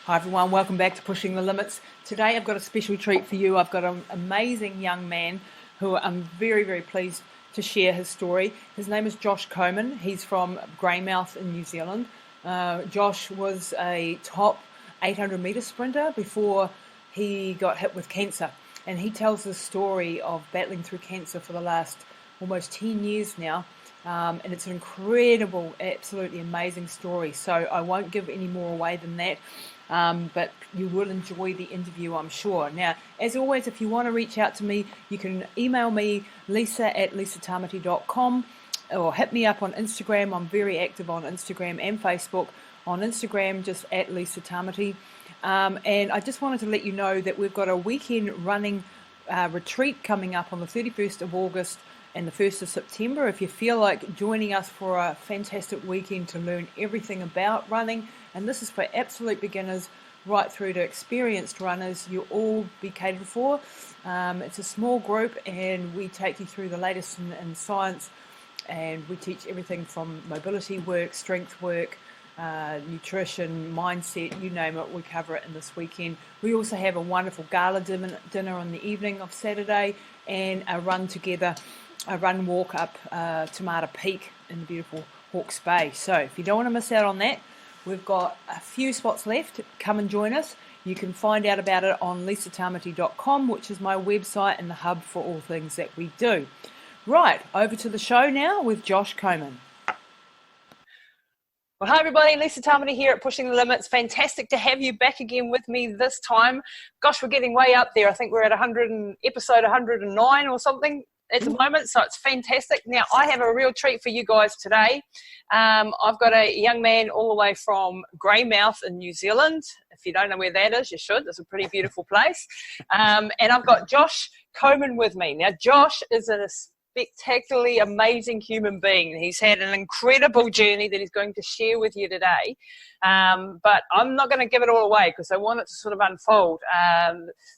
Hi everyone, welcome back to Pushing the Limits. Today I've got a special treat for you. I've got an amazing young man who I'm very, very pleased to share his story. His name is Josh Komen. He's from Greymouth in New Zealand. Josh was a top 800 metre sprinter before he got hit with cancer. And he tells the story of battling through cancer for the last almost 10 years now. And it's an incredible, absolutely amazing story. So I won't give any more away than that. But you will enjoy the interview, I'm sure. Now, as always, if you want to reach out to me, you can email me, lisa@lisatamati.com, or hit me up on Instagram. I'm very active on Instagram and Facebook. On Instagram, just @lisatamati. And I just wanted to let you know that we've got a weekend running retreat coming up on the 31st of August and the 1st of September. If you feel like joining us for a fantastic weekend to learn everything about running, and this is for absolute beginners right through to experienced runners, you'll all be catered for. It's a small group and we take you through the latest in science, and we teach everything from mobility work, strength work, nutrition, mindset, you name it, we cover it in this weekend. We also have a wonderful gala dinner on the evening of Saturday, and a run walk up Tamata Peak in the beautiful Hawke's Bay. So if you don't want to miss out on that, we've got a few spots left. Come and join us. You can find out about it on lisatamati.com, which is my website and the hub for all things that we do. Right, over to the show now with Josh Komen. Well, hi everybody, Lisa Tamati here at Pushing the Limits. Fantastic to have you back again with me this time. Gosh, we're getting way up there. I think we're at episode 109 or something at the moment, so it's fantastic. Now, I have a real treat for you guys today. I've got a young man all the way from Greymouth in New Zealand. If you don't know where that is, you should. It's a pretty beautiful place. And I've got Josh Komen with me. Now, Josh is a spectacularly amazing human being. He's had an incredible journey that he's going to share with you today. But I'm not going to give it all away because I want it to sort of unfold.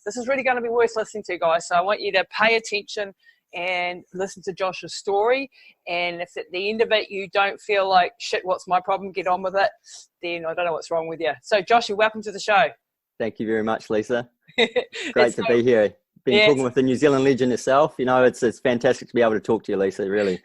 This is really going to be worth listening to, guys. So I want you to pay attention and listen to Josh's story. And if at the end of it you don't feel like, shit, what's my problem, get on with it, then I don't know what's wrong with you. So Josh, you're welcome to the show. Thank you very much, Lisa. Great to be here. Been talking with the New Zealand legend yourself. You know, it's fantastic to be able to talk to you, Lisa, really.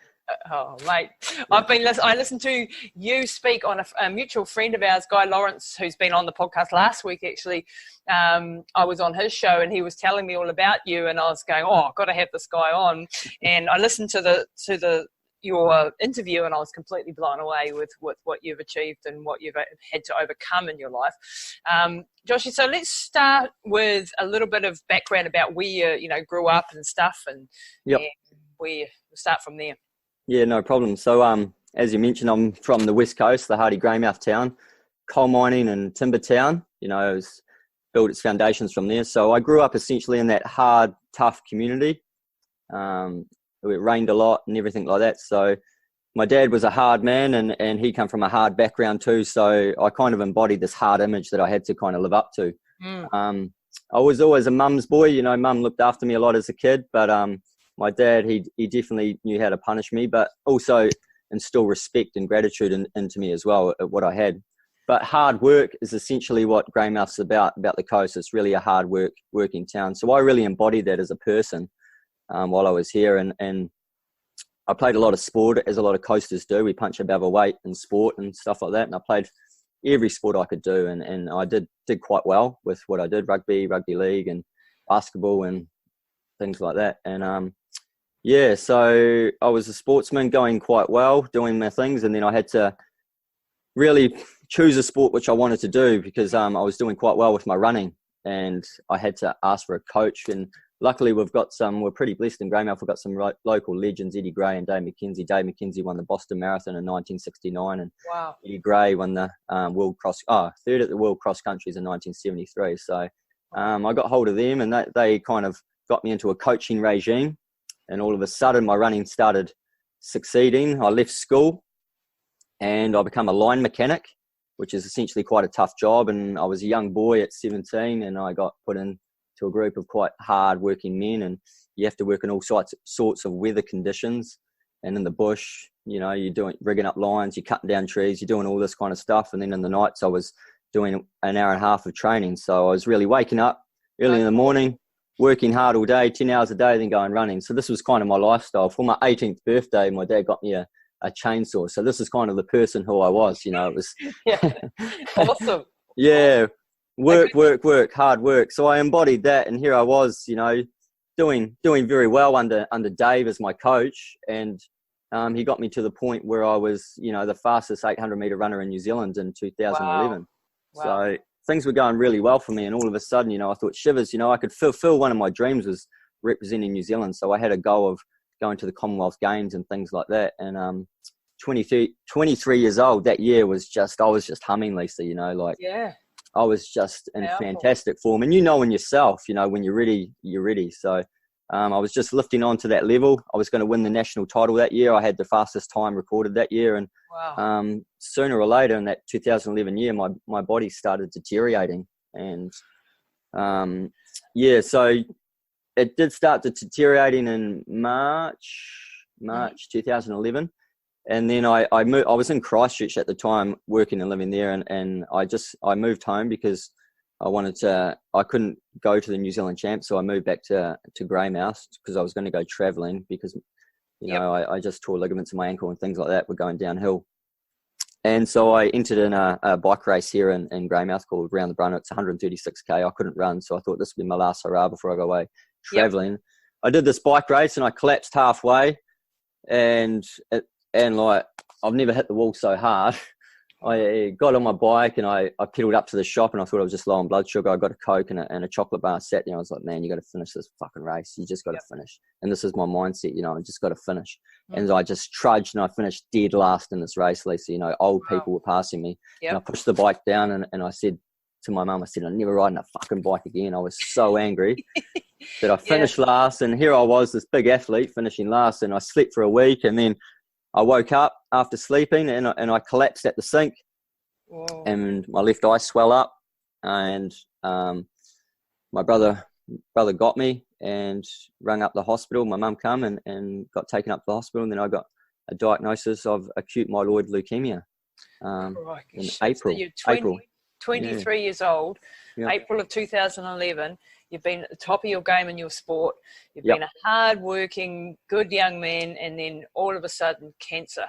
Oh, mate. I listened to you speak on a mutual friend of ours, Guy Lawrence, who's been on the podcast last week, actually. I was on his show and he was telling me all about you, and I was going, I've got to have this guy on. And I listened to your interview and I was completely blown away with what you've achieved and what you've had to overcome in your life. Joshy, so let's start with a little bit of background about where you grew up and stuff, and we'll start from there. Yeah, no problem. So, as you mentioned, I'm from the West Coast, the hardy Greymouth town, coal mining and timber town. It's built its foundations from there. So I grew up essentially in that hard, tough community. It rained a lot and everything like that. So my dad was a hard man and he come from a hard background too. So I kind of embodied this hard image that I had to kind of live up to. I was always a mum's boy. Mum looked after me a lot as a kid, but my dad, he definitely knew how to punish me, but also instill respect and gratitude into me as well at what I had. But hard work is essentially what Greymouth's about the coast. It's really a hard working town. So I really embodied that as a person while I was here. And I played a lot of sport, as a lot of coasters do. We punch above our weight in sport and stuff like that. And I played every sport I could do. And I did quite well with what I did, rugby league and basketball and things like that. And so I was a sportsman going quite well, doing my things. And then I had to really choose a sport which I wanted to do because I was doing quite well with my running. And I had to ask for a coach. And luckily we're pretty blessed in Greymouth. We've got some local legends, Eddie Gray and Dave McKenzie. Dave McKenzie won the Boston Marathon in 1969. And wow. Eddie Gray won the third at the World Cross Countries in 1973. So I got hold of them and they kind of got me into a coaching regime. And all of a sudden, my running started succeeding. I left school and I became a line mechanic, which is essentially quite a tough job. And I was a young boy at 17 and I got put into a group of quite hard working men. And you have to work in all sorts of weather conditions. And in the bush, you're rigging up lines, you're cutting down trees, you're doing all this kind of stuff. And then in the nights, I was doing an hour and a half of training. So I was really waking up early in the morning, working hard all day, 10 hours a day, then going running. So this was kind of my lifestyle. For my 18th birthday, my dad got me a chainsaw. So this is kind of the person who I was, you know. It was Awesome. Yeah, work, hard work. So I embodied that, and here I was, you know, doing very well under Dave as my coach, and he got me to the point where I was, you know, the fastest 800-meter runner in New Zealand in 2011. Wow. So things were going really well for me, and all of a sudden, you know, I thought, shivers, you know, I could fulfill one of my dreams was representing New Zealand. So I had a goal of going to the Commonwealth Games and things like that. And 23 years old that year I was just humming, Lisa, you know, like I was just in fantastic form. And you know in yourself, you know, when you're ready, you're ready. So I was just lifting on to that level. I was going to win the national title that year. I had the fastest time recorded that year. And sooner or later in that 2011 year, my body started deteriorating. And so it did start to deteriorating in March 2011. And then I moved. I was in Christchurch at the time, working and living there, and I moved home because I couldn't go to the New Zealand Champs, so I moved back to Greymouth because I was going to go travelling because, you know, I just tore ligaments in my ankle and things like that were going downhill. And so I entered in a bike race here in Greymouth called Round the Brunner. It's 136k. I couldn't run, so I thought this would be my last hurrah before I go away travelling. I did this bike race and I collapsed halfway, and like I've never hit the wall so hard. I got on my bike and I pedaled up to the shop, and I thought I was just low on blood sugar. I got a Coke and a chocolate bar, sat there. I was like, man, you got to finish this fucking race. You just got to finish. And this is my mindset, you know, I just got to finish. And I just trudged and I finished dead last in this race, Lisa. You know, old people were passing me. And I pushed the bike down and I said to my mum, I said, I'm never riding a fucking bike again. I was so angry that I finished last. And here I was, this big athlete finishing last, and I slept for a week, and then I woke up after sleeping and I collapsed at the sink. Whoa. And my left eye swelled up, and my brother got me and rang up the hospital. My mum come and got taken up to the hospital, and then I got a diagnosis of acute myeloid leukemia in April. So you're 23 years old, April of 2011. You've been at the top of your game in your sport. You've been a hard-working, good young man, and then all of a sudden, cancer.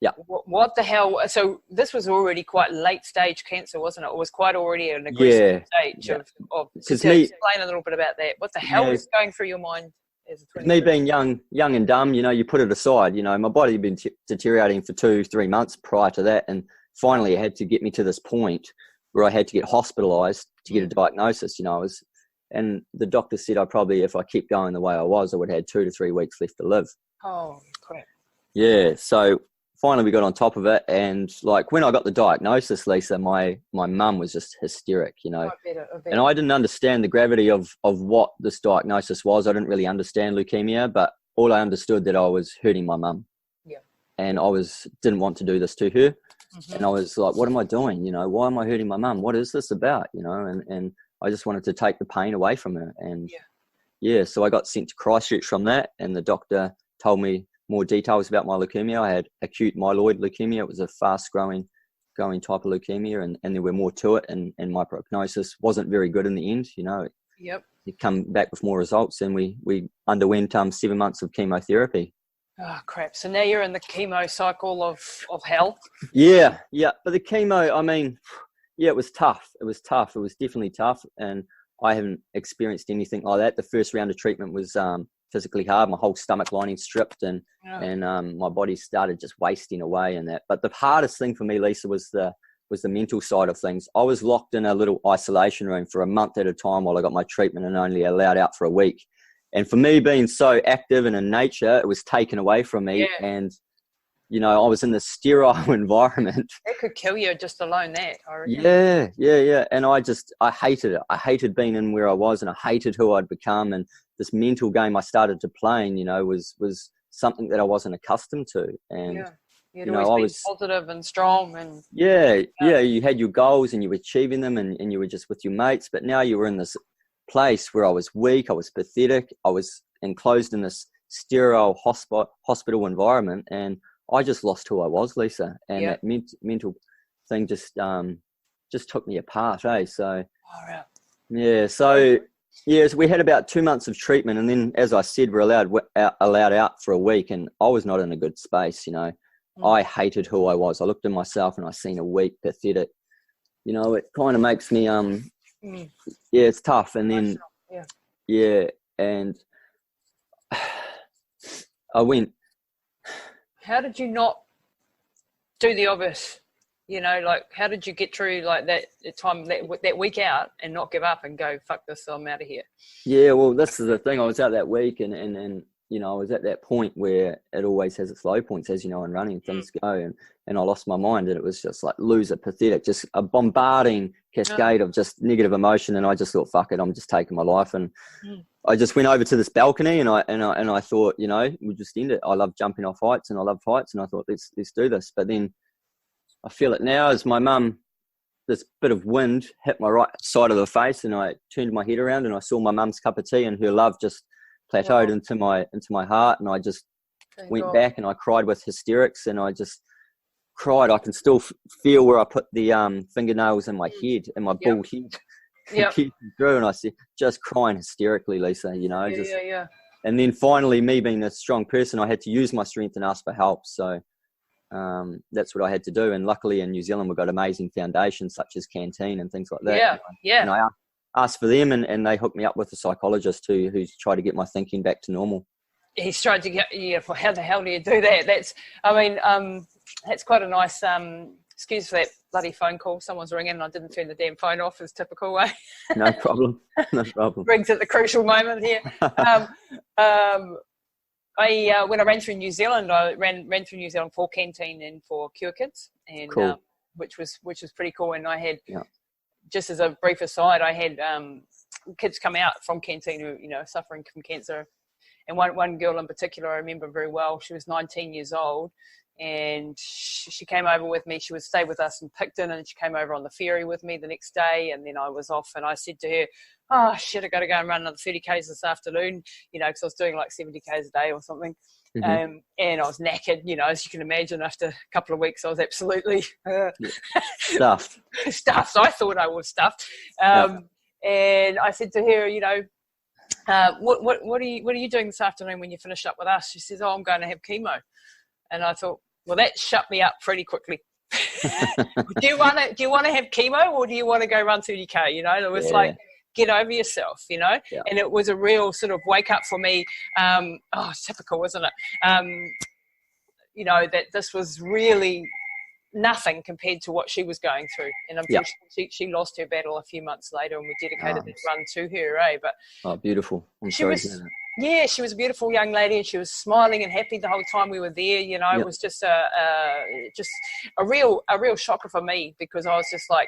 Yeah. What the hell? So this was already quite late-stage cancer, wasn't it? It was quite already an aggressive stage of explain a little bit about that. What the hell was going through your mind as a 23? Me being young and dumb, you know, you put it aside. You know, my body had been deteriorating for 2-3 months prior to that, and finally it had to get me to this point where I had to get hospitalised to get a diagnosis. You know, and the doctor said if I kept going the way I was, I would have had 2 to 3 weeks left to live. Oh, crap. Yeah. So finally we got on top of it. And like when I got the diagnosis, Lisa, my mum was just hysteric, you know. I bet. And I didn't understand the gravity of what this diagnosis was. I didn't really understand leukemia, but all I understood that I was hurting my mum. Yeah. And I didn't want to do this to her. Mm-hmm. And I was like, what am I doing? You know, why am I hurting my mum? What is this about? You know, and I just wanted to take the pain away from her. And so I got sent to Christchurch from that, and the doctor told me more details about my leukemia. I had acute myeloid leukemia. It was a fast growing type of leukemia, and there were more to it, and my prognosis wasn't very good in the end, you know. Yep. It come back with more results, and we underwent 7 months of chemotherapy. Oh crap. So now you're in the chemo cycle of hell. Yeah. But the chemo, I mean, it was tough. It was definitely tough. And I haven't experienced anything like that. The first round of treatment was physically hard. My whole stomach lining stripped, and my body started just wasting away in that. But the hardest thing for me, Lisa, was the mental side of things. I was locked in a little isolation room for a month at a time while I got my treatment, and only allowed out for a week. And for me, being so active and in nature, it was taken away from me. Yeah. And you know, I was in this sterile environment. It could kill you just alone that, I reckon. Yeah. And I hated it. I hated being in where I was, and I hated who I'd become. And this mental game I started to playing, you know, was something that I wasn't accustomed to. And, you know, I was positive and strong. And you had your goals and you were achieving them, and you were just with your mates. But now you were in this place where I was weak, I was pathetic, I was enclosed in this sterile hospital environment, and I just lost who I was, Lisa, and that mental thing just just took me apart, so Right. yeah, so yes, we had about 2 months of treatment, and then, as I said, we're allowed out for a week, and I was not in a good space. I hated who I was. I looked at myself and I seen a weak, pathetic. It kind of makes me yeah, it's tough. And then and I went. How did you not do the obvious? Like, how did you get through like that time, that week out, and not give up and go, fuck this, I'm out of here? Yeah, well, this is the thing. I was out that week, and I was at that point where it always has its low points, as you know, in running, things go, and I lost my mind, and it was just like loser, pathetic, just a bombarding cascade of just negative emotion, and I just thought, fuck it, I'm just taking my life, and I just went over to this balcony, and I thought, we'll just end it. I love jumping off heights, and I love heights, and I thought, let's do this. But then I feel it now as my mum, this bit of wind hit my right side of the face, and I turned my head around, and I saw my mum's cup of tea, and her love just plateaued into my heart, and I just went back, and I cried with hysterics, and I just cried. I can still feel where I put the fingernails in my head, and my bald head through, and I said, just crying hysterically, Lisa, And then finally, me being a strong person, I had to use my strength and ask for help. So that's what I had to do. And luckily in New Zealand, we've got amazing foundations such as Canteen and things like that. And I asked for them, and they hooked me up with a psychologist who's tried to get my thinking back to normal. He's tried to get, well, how the hell do you do that? That's quite a nice, excuse for that bloody phone call. Someone's ringing and I didn't turn the damn phone off, as typical way. No problem. Rings at the crucial moment here. When I ran through New Zealand, I ran through New Zealand for Canteen and for Cure Kids, and cool. which was pretty cool. And I had, just as a brief aside, I had kids come out from Canteen who suffering from cancer, and one girl in particular I remember very well. She was 19 years old, and she came over with me. She would stay with us in Picton, and she came over on the ferry with me the next day, and then I was off, and I said to her, oh shit, I got to go and run another 30 k's this afternoon, because I was doing like 70 k's a day or something. And I was knackered, as you can imagine. After a couple of weeks I was absolutely stuffed. I thought I was stuffed. And I said to her, what are you doing this afternoon when you finish up with us? She says, oh, I'm going to have chemo. And I thought, well, that shut me up pretty quickly. do you want to have chemo, or do you want to go run 30k? It was like, get over yourself, and it was a real sort of wake up for me. It's typical, wasn't it? That this was really nothing compared to what she was going through. And unfortunately, she lost her battle a few months later, and we dedicated that run to her, But beautiful. She was a beautiful young lady, and she was smiling and happy the whole time we were there. It was just a real shocker for me, because I was just like,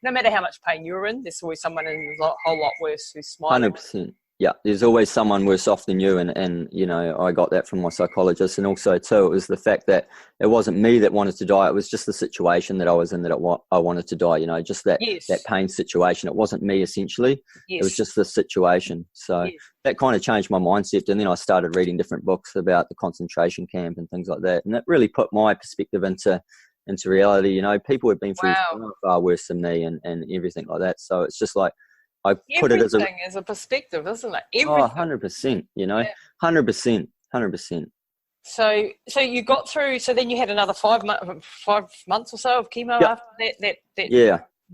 no matter how much pain you're in, there's always someone in a whole lot worse who's smiling. 100%. Yeah, there's always someone worse off than you, and I got that from my psychologist, and also too, it was the fact that it wasn't me that wanted to die; it was just the situation that I was in that I wanted to die. Just that pain situation. It wasn't me essentially; it was just the situation. So that kind of changed my mindset, and then I started reading different books about the concentration camp and things like that, and that really put my perspective into reality. People had been through far worse than me, and everything like that. So it's just like, I put it as a perspective, isn't it? Everything. 100%, 100%. So you got through. So then you had another 5 months or so of chemo after that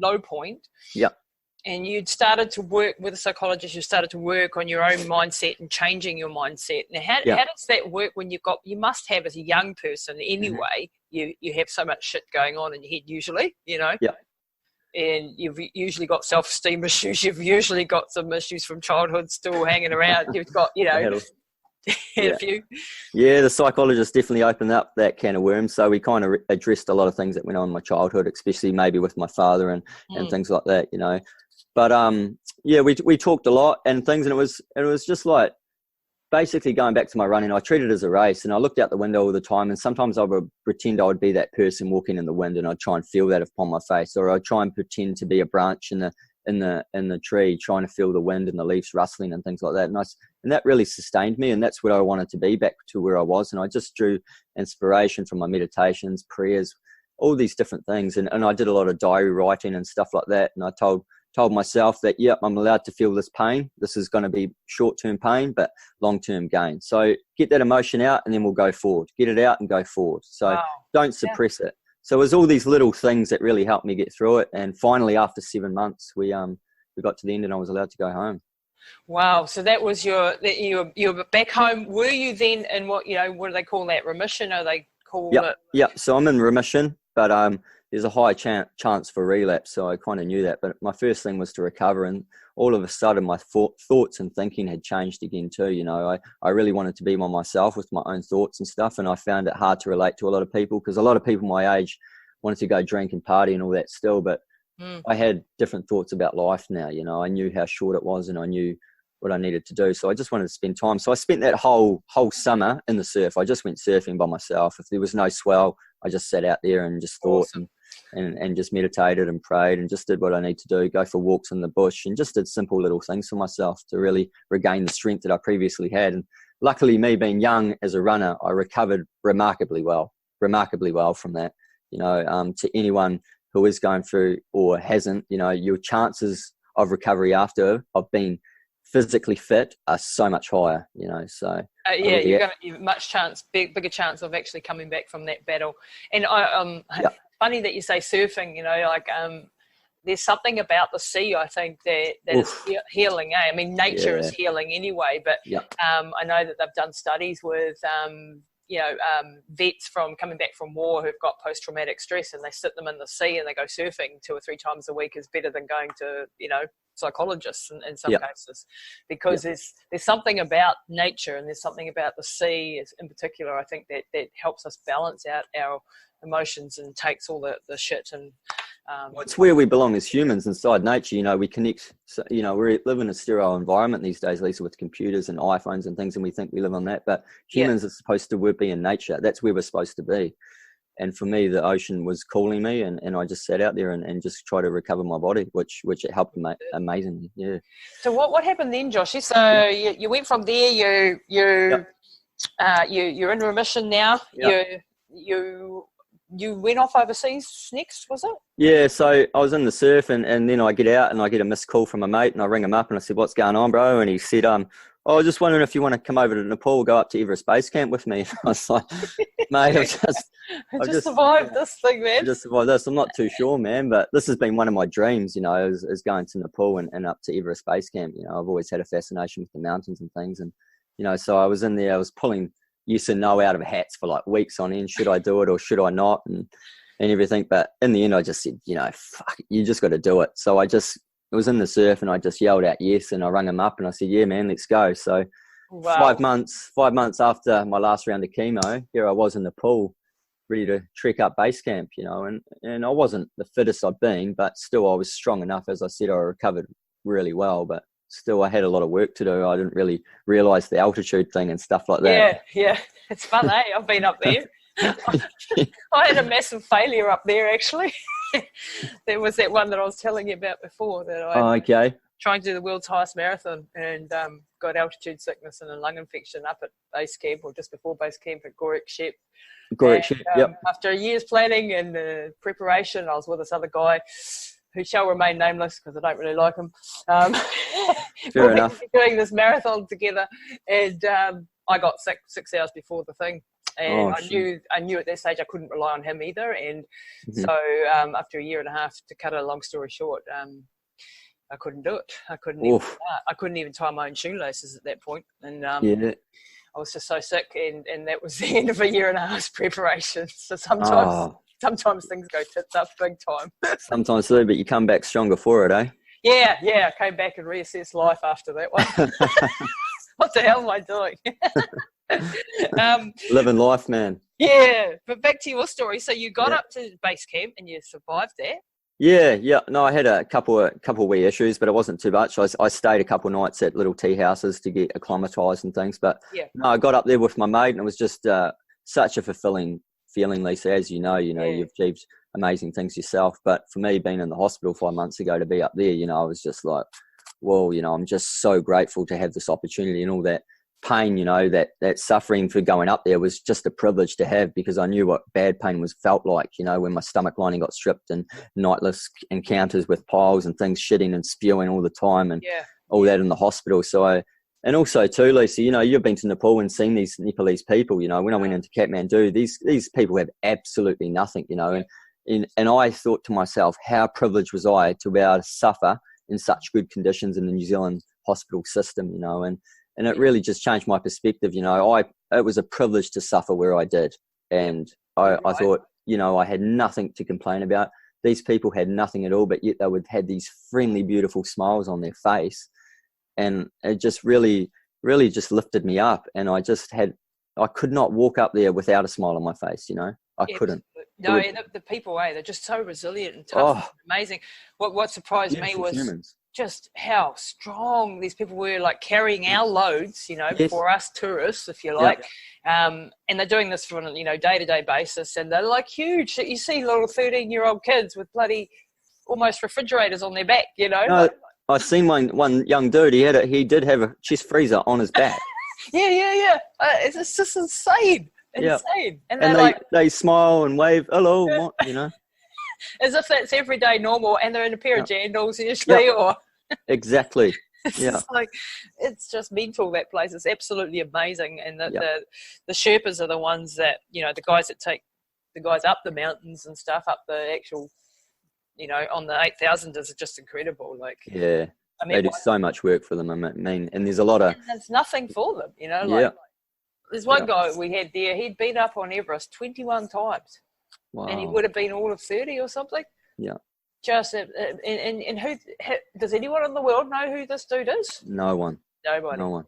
low point. Yeah. And you'd started to work with a psychologist. You started to work on your own mindset and changing your mindset. Now, how does that work when you must have, as a young person anyway, you have so much shit going on in your head usually, Yeah. And you've usually got self-esteem issues. You've usually got some issues from childhood still hanging around. You've got, had a few. Yeah, the psychologist definitely opened up that can of worms. So we kind of addressed a lot of things that went on in my childhood, especially maybe with my father and things like that, But we talked a lot and things, and it was just like, basically going back to my running, I treated it as a race, and I looked out the window all the time, and sometimes I would pretend I would be that person walking in the wind, and I'd try and feel that upon my face, or I'd try and pretend to be a branch in the tree, trying to feel the wind and the leaves rustling and things like that. And that really sustained me, and that's what I wanted to be, back to where I was. And I just drew inspiration from my meditations, prayers, all these different things. And I did a lot of diary writing and stuff like that. And I told myself that, yep, I'm allowed to feel this pain. This is going to be short-term pain, but long-term gain. So get that emotion out and then we'll go forward. Get it out and go forward. So don't suppress it. So it was all these little things that really helped me get through it. And finally, after 7 months, we got to the end and I was allowed to go home. Wow. So that was you were back home. Were you then in what do they call that? Remission? Or they call it? Yeah. So I'm in remission, but there's a high chance for relapse. So I kind of knew that. But my first thing was to recover. And all of a sudden, my thoughts and thinking had changed again too. I really wanted to be by myself with my own thoughts and stuff. And I found it hard to relate to a lot of people because a lot of people my age wanted to go drink and party and all that still. But I had different thoughts about life now. I knew how short it was and I knew what I needed to do. So I just wanted to spend time. So I spent that whole summer in the surf. I just went surfing by myself. If there was no swell, I just sat out there and just thought and just meditated and prayed and just did what I need to do, go for walks in the bush and just did simple little things for myself to really regain the strength that I previously had. And luckily, me being young as a runner, I recovered remarkably well from that. To anyone who is going through or hasn't, your chances of recovery after of being physically fit are so much higher, so you're going to have bigger chance of actually coming back from that battle. And funny that you say surfing, there's something about the sea, I think, that is healing. I mean, nature is healing anyway, but I know that they've done studies with vets from coming back from war who've got post-traumatic stress, and they sit them in the sea and they go surfing 2 or 3 times a week is better than going to psychologists in some cases, because there's something about nature and there's something about the sea in particular, I think, that helps us balance out our emotions and takes all the shit and it's where we belong as humans, inside nature. We connect. So, we live in a sterile environment these days, Lisa, with computers and iPhones and things, and we think we live on that. But humans are supposed to be in nature. That's where we're supposed to be. And for me, the ocean was calling me, and I just sat out there and just tried to recover my body, which it helped amazingly. Yeah. So what happened then, Joshy? So you went from there. You're in remission now. Yep. You went off overseas next, was it? Yeah, so I was in the surf and then I get out and I get a missed call from a mate and I ring him up and I said, "What's going on, bro?" And he said, I was just wondering if you want to come over to Nepal, go up to Everest Base Camp with me. And I was like, mate, I just survived this thing, man. I just survived this. I'm not too sure, man, but this has been one of my dreams, is going to Nepal and up to Everest Base Camp. I've always had a fascination with the mountains and things. And, so I was in there, I was pulling yes and no out of hats for like weeks on end. Should I do it or should I not? And everything. But in the end, I just said, fuck it, you just got to do it. So I was in the surf and I just yelled out yes. And I rang him up and I said, yeah, man, let's go. So 5 months after my last round of chemo, here I was in the pool, ready to trek up base camp, and I wasn't the fittest I'd been, but still I was strong enough. As I said, I recovered really well, but still I had a lot of work to do. I didn't really realize the altitude thing and stuff like that. Yeah. It's fun, eh? I've been up there. I had a massive failure up there, actually. There was that one that I was telling you about before that I tried to do the world's highest marathon and got altitude sickness and a lung infection up at base camp or just before base camp at Shep. After a year's planning and preparation, I was with this other guy who shall remain nameless because I don't really like him. Fair enough. Doing this marathon together, and I got sick 6 hours before the thing, and I knew at that stage I couldn't rely on him either. And so after a year and a half, to cut a long story short, I couldn't do it. I couldn't even tie my own shoelaces at that point, and I was just so sick, and that was the end of a year and a half's preparation. So sometimes things go tits up big time. Sometimes do, but you come back stronger for it, eh? Yeah, I came back and reassessed life after that one. What the hell am I doing? Living life, man. Yeah, but back to your story. So you got up to base camp and you survived there? Yeah. No, I had a couple wee issues, but it wasn't too much. I stayed a couple of nights at little tea houses to get acclimatized and things. But no, I got up there with my mate, and it was just such a fulfilling feeling, Lisa. As you know, you've achieved amazing things yourself. But for me, being in the hospital 5 months ago to be up there, I was just like, whoa, I'm just so grateful to have this opportunity and all that pain, you know, that suffering for going up there was just a privilege to have, because I knew what bad pain felt like, you know, when my stomach lining got stripped, and nightless encounters with piles and things shitting and spewing all the time, and all that in the hospital. So and also too, Lisa, you know, you've been to Nepal and seen these Nepalese people, you know, when I went into Kathmandu, these people have absolutely nothing, you know, and I thought to myself, how privileged was I to be able to suffer in such good conditions in the New Zealand hospital system, you know, and it really just changed my perspective, you know. It was a privilege to suffer where I did, and I thought, you know, I had nothing to complain about. These people had nothing at all, but yet they would have these friendly, beautiful smiles on their face. And it just really, really just lifted me up. And I could not walk up there without a smile on my face, you know. I couldn't. No, the people, they're just so resilient and tough. Amazing. What surprised me was just how strong these people were, like carrying our loads, you know, for us tourists, if you like. And they're doing this on a, you know, day-to-day basis, and they're like huge. You see little 13-year-old kids with bloody almost refrigerators on their back, you know. No, I seen one young dude. He did have a chest freezer on his back. Yeah. It's just insane. Insane. And they smile and wave, hello, you know. As if that's everyday normal, and they're in a pair of jandals usually, or exactly. It's just mental, that place. It's absolutely amazing. And the Sherpas are the ones that, you know, the guys that take the guys up the mountains and stuff, up the actual, you know, on the 8,000 is just incredible. Like, I mean, they do so much work for them. I mean, and there's a lot of, there's nothing for them, you know. Like, there's one guy we had there. He'd been up on Everest 21 times. Wow. And he would have been all of 30 or something. Yeah. Just and who does anyone in the world know who this dude is? No one. Nobody. No one.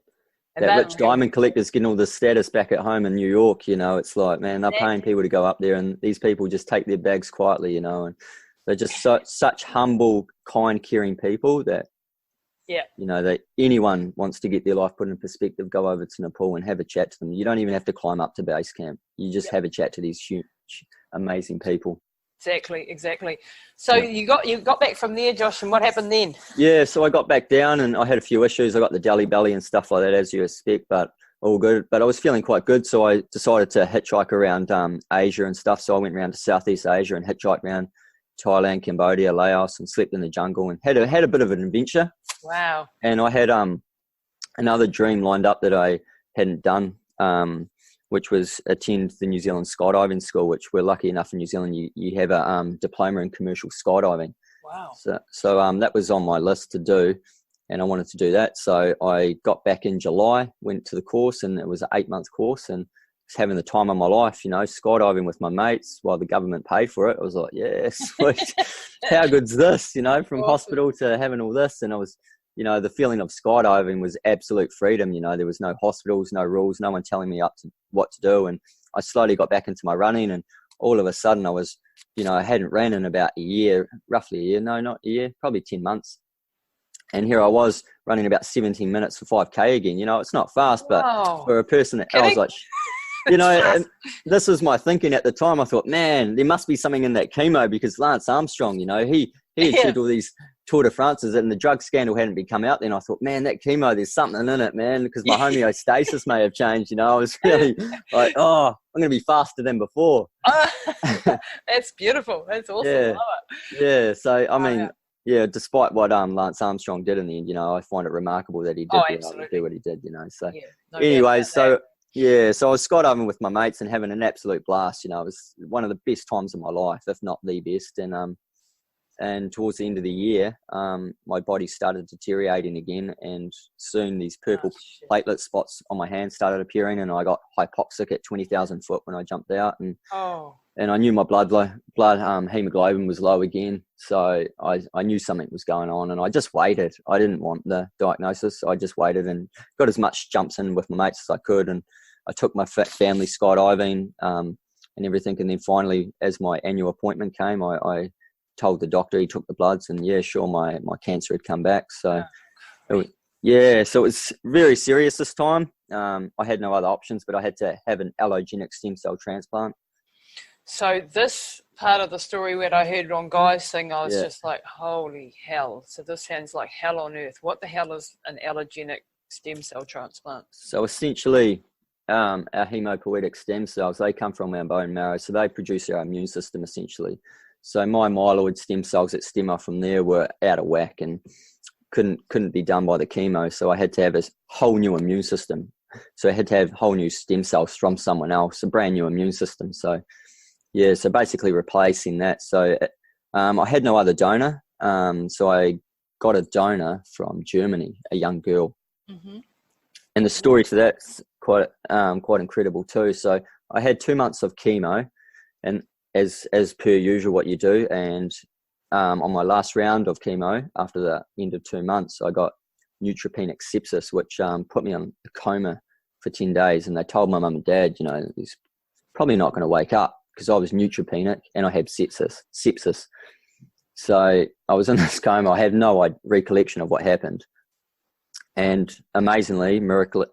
And that rich diamond collector's getting all this status back at home in New York. You know, it's like, man, they're paying people to go up there, and these people just take their bags quietly. You know, and they're just such humble, kind, caring people that. Yeah. You know, that anyone wants to get their life put in perspective, go over to Nepal and have a chat to them. You don't even have to climb up to base camp. You just have a chat to these huge, amazing people. Exactly. So you got back from there, Josh, and what happened then? Yeah, so I got back down and I had a few issues. I got the jelly belly and stuff like that, as you expect, but all good. But I was feeling quite good, so I decided to hitchhike around Asia and stuff. So I went around to Southeast Asia and hitchhiked around Thailand, Cambodia, Laos, and slept in the jungle and had a bit of an adventure. Wow. And I had another dream lined up that I hadn't done, which was attend the New Zealand skydiving school, which we're lucky enough in New Zealand, you have a diploma in commercial skydiving. Wow. So that was on my list to do, and I wanted to do that. So I got back in July, went to the course, and it was an 8-month course, and was having the time of my life, you know, skydiving with my mates while the government paid for it. I was like, yeah, sweet. How good's this, you know, from hospital to having all this. And I was, you know, the feeling of skydiving was absolute freedom. You know, there was no hospitals, no rules, no one telling me what to do. And I slowly got back into my running, and all of a sudden I was, you know, I hadn't ran in about a year, roughly a year. No, not a year, probably 10 months. And here I was running about 17 minutes for 5K again. You know, it's not fast, but for a person that I was like, you know, and this was my thinking at the time. I thought, man, there must be something in that chemo, because Lance Armstrong, you know, he achieved all these Tour de France's, and the drug scandal hadn't been come out then. I thought, man, that chemo, there's something in it, man, because my homeostasis may have changed. You know, I was really like, I'm going to be faster than before. That's beautiful. That's awesome. Yeah. I love it. Yeah. So, I mean, despite what Lance Armstrong did in the end, you know, I find it remarkable that he did do what he did, you know. So, anyways, so I was skydiving with my mates and having an absolute blast. You know, it was one of the best times of my life, if not the best. And towards the end of the year, my body started deteriorating again, and soon these purple platelet spots on my hands started appearing, and I got hypoxic at 20,000 foot when I jumped out, and I knew my blood hemoglobin was low again, so I knew something was going on, and I just waited. I didn't want the diagnosis. I just waited and got as much jumps in with my mates as I could, and I took my family skydiving and everything, and then finally, as my annual appointment came, I told the doctor, he took the bloods, and my cancer had come back. So so it was very serious this time. I had no other options, but I had to have an allogenic stem cell transplant. So this part of the story when I heard it on Guy's thing, I was just like, holy hell. So this sounds like hell on earth. What the hell is an allogenic stem cell transplant? So essentially, our hemopoietic stem cells, they come from our bone marrow, so they produce our immune system essentially. So my myeloid stem cells that stem off from there were out of whack and couldn't be done by the chemo. So I had to have a whole new immune system. So I had to have whole new stem cells from someone else, a brand new immune system. So yeah, so basically replacing that. So I had no other donor. So I got a donor from Germany, a young girl. Mm-hmm. And the story to that's quite incredible too. So I had 2 months of chemo, and as per usual what you do, and on my last round of chemo, after the end of 2 months, I got neutropenic sepsis, which put me on a coma for 10 days. And they told my mum and dad, you know, he's probably not going to wake up because I was neutropenic and I had sepsis. So I was in this coma. I had no recollection of what happened. And amazingly, miracle,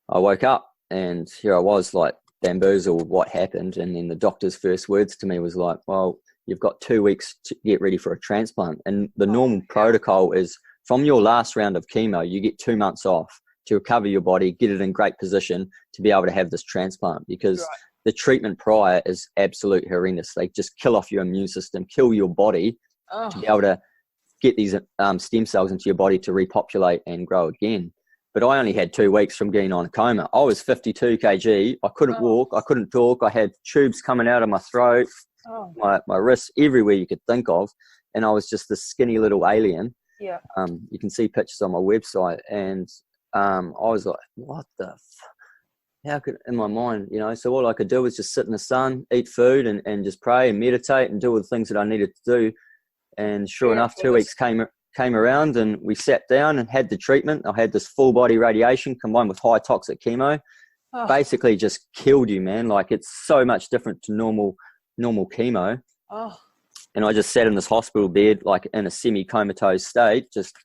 I woke up and here I was, like, bamboozled what happened. And then the doctor's first words to me was like, well, you've got 2 weeks to get ready for a transplant. And the normal protocol is from your last round of chemo, you get 2 months off to recover your body, get it in great position to be able to have this transplant, because the treatment prior is absolute horrendous. They just kill off your immune system, kill your body to be able to get these stem cells into your body to repopulate and grow again. But I only had 2 weeks from getting on a coma. I was 52 kg. I couldn't walk. I couldn't talk. I had tubes coming out of my throat, my wrists, everywhere you could think of. And I was just this skinny little alien. Yeah. You can see pictures on my website. And I was like, what the how could, in my mind, you know, so all I could do was just sit in the sun, eat food and just pray and meditate and do all the things that I needed to do. And sure enough, 2 weeks came around and we sat down and had the treatment. I had this full body radiation combined with high toxic chemo. Basically just killed you, man. Like, it's so much different to normal chemo. And I just sat in this hospital bed, like in a semi-comatose state, just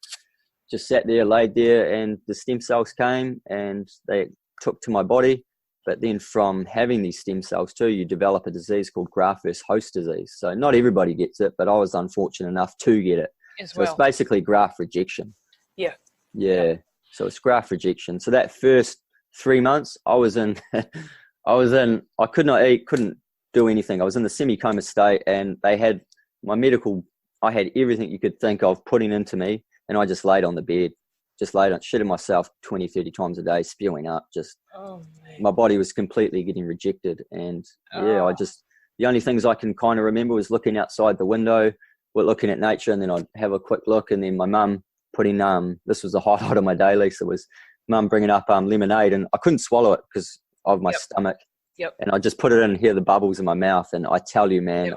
sat there, laid there, and the stem cells came and they took to my body. But then from having these stem cells too, you develop a disease called graft versus host disease. So not everybody gets it, but I was unfortunate enough to get it. So it's basically graft rejection. Yeah. So it's graft rejection. So that first 3 months I could not eat, couldn't do anything. I was in the semi-coma state, and they had I had everything you could think of putting into me, and I just laid on the bed, shitting myself 20, 30 times a day, spewing up. My body was completely getting rejected. And the only things I can kind of remember was looking outside the window, looking at nature, and then I'd have a quick look, and then my mum putting, this was the highlight of my day, Lisa, was mum bringing up lemonade, and I couldn't swallow it because of my stomach. And I just put it in and hear the bubbles in my mouth. And I tell you, man, it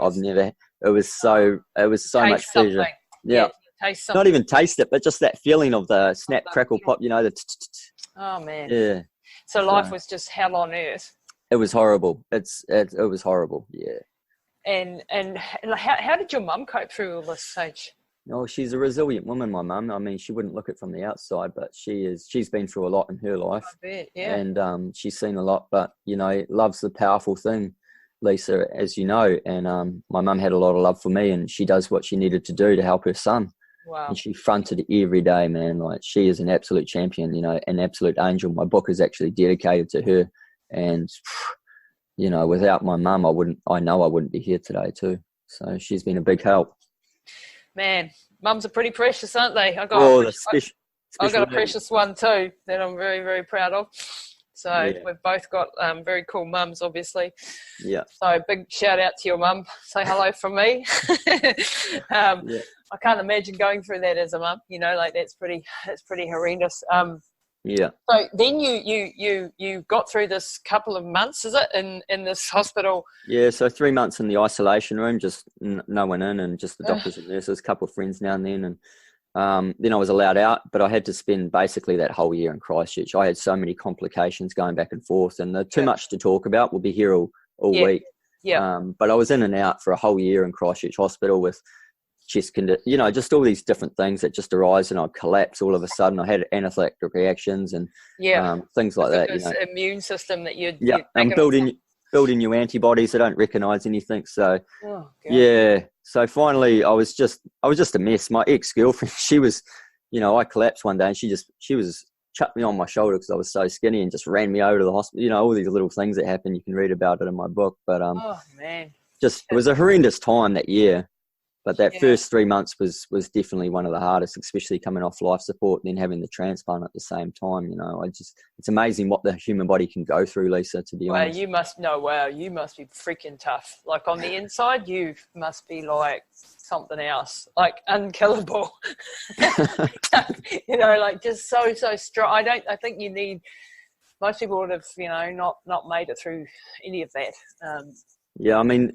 was so much pleasure. Not even taste it, but just that feeling of the snap, crackle, pop, you know, oh man. Yeah. So life was just hell on earth. It was horrible. It was horrible. Yeah. And how did your mum cope through all this, Sage? Oh, she's a resilient woman, my mum. I mean, she wouldn't look it from the outside, but she's been through a lot in her life. I bet, yeah. And she's seen a lot, but, you know, love's the powerful thing, Lisa, as you know. And my mum had a lot of love for me, and she does what she needed to do to help her son. Wow. And she fronted every day, man. Like, she is an absolute champion, you know, an absolute angel. My book is actually dedicated to her. And, you know, without my mum, I know I wouldn't be here today too. So she's been a big help. Man, mums are pretty precious, aren't they? I've got a precious one too that I'm very, very proud of. So we've both got very cool mums, obviously. Yeah. So big shout out to your mum. Say hello from me. I can't imagine going through that as a mum. You know, like that's pretty horrendous. So then you got through this couple of months, is it, in this hospital? Yeah. So 3 months in the isolation room, just no one in, and just the doctors and nurses, a couple of friends now and then, and then I was allowed out, but I had to spend basically that whole year in Christchurch. I had so many complications going back and forth, and too much to talk about. We'll be here all week. Yeah. But I was in and out for a whole year in Christchurch Hospital with chest condition, you know, just all these different things that just arise, and I'd collapse all of a sudden. I had anaphylactic reactions and things like that. You know, immune system that you'd I'm building new antibodies. I don't recognise anything. So so finally I was just a mess. My ex-girlfriend, she was, you know, I collapsed one day and she chucked me on my shoulder because I was so skinny and just ran me over to the hospital. You know, all these little things that happen. You can read about it in my book. But oh man, it was a horrendous time that year. But that first 3 months was definitely one of the hardest, especially coming off life support and then having the transplant at the same time. You know, it's amazing what the human body can go through, Lisa, to be honest. You must be freaking tough. Like on the inside, you must be like something else, like unkillable. You know, like just so strong. I think you need, most people would have, you know, not made it through any of that. Yeah, I mean,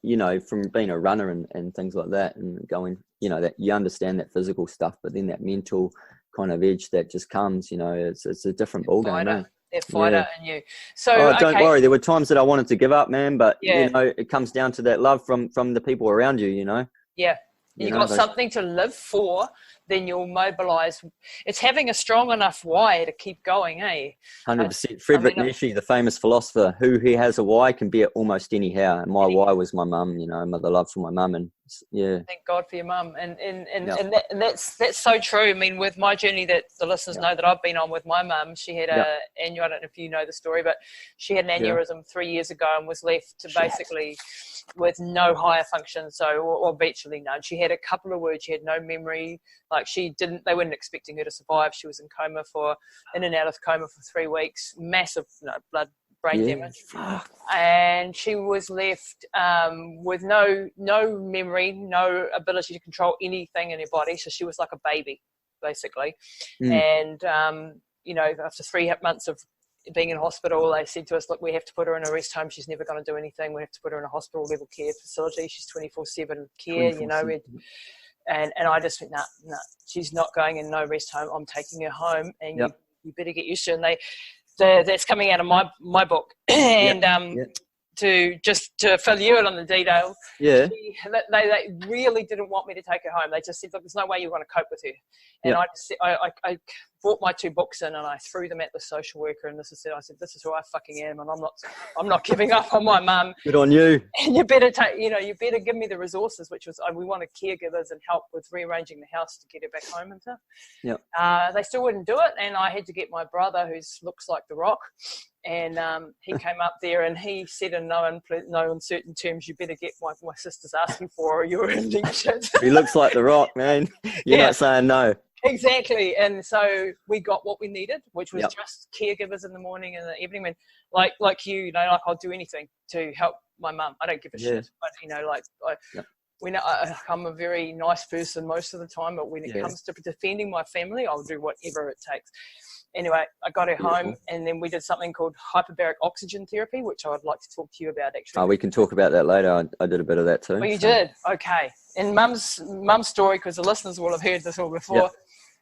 you know, from being a runner and things like that, and going, you know, that you understand that physical stuff, but then that mental kind of edge that just comes, you know, it's a different ballgame. That fighter in you. So don't worry. There were times that I wanted to give up, man, but yeah. You know, it comes down to that love from the people around you. You know. Yeah. You've got something to live for, then you'll mobilise. It's having a strong enough why to keep going, eh? 100%. Friedrich Nietzsche, the famous philosopher, who he has a why can be it almost anyhow. And my why was my mum, you know, the love for my mum. And yeah. Thank God for your mum. And that's so true. I mean, with my journey that the listeners know that I've been on with my mum, she had I don't know if you know the story, but she had an aneurysm 3 years ago and was left to basically with no higher function, or virtually none. She had a couple of words, she had no memory, like they weren't expecting her to survive. She was in and out of coma for 3 weeks, massive blood brain damage. And she was left with no memory, no ability to control anything in her body, so she was like a baby basically. And you know, after 3 months of being in hospital, they said to us, look, we have to put her in a rest home. She's never going to do anything. We have to put her in a hospital level care facility. She's 24/7 care, you know. And I just went, no, she's not going in no rest home. I'm taking her home, and you better get used to it. And that's coming out of my book. And to fill you in on the detail, they really didn't want me to take her home. They just said, look, there's no way you're going to cope with her. And I brought my 2 books in and I threw them at the social worker, and I said, this is who I fucking am, and I'm not giving up on my mum. Good on you. And you better give me the resources, which was, we wanted caregivers and help with rearranging the house to get her back home and stuff. They still wouldn't do it, and I had to get my brother, who looks like The Rock, and he came up there and he said in no uncertain terms, you better get my sister's asking for, or you're in deep shit. He looks like The Rock, man. You're not saying no. Exactly. And so we got what we needed, which was just caregivers in the morning and the evening. And like you know, like I'll do anything to help my mum. I don't give a shit. But you know, I'm a very nice person most of the time, but when it comes to defending my family, I'll do whatever it takes. Anyway, I got her home, and then we did something called hyperbaric oxygen therapy, which I would like to talk to you about, actually. We can talk about that later. I did a bit of that too. Oh, you did? Okay. And Mum's story, because the listeners will have heard this all before.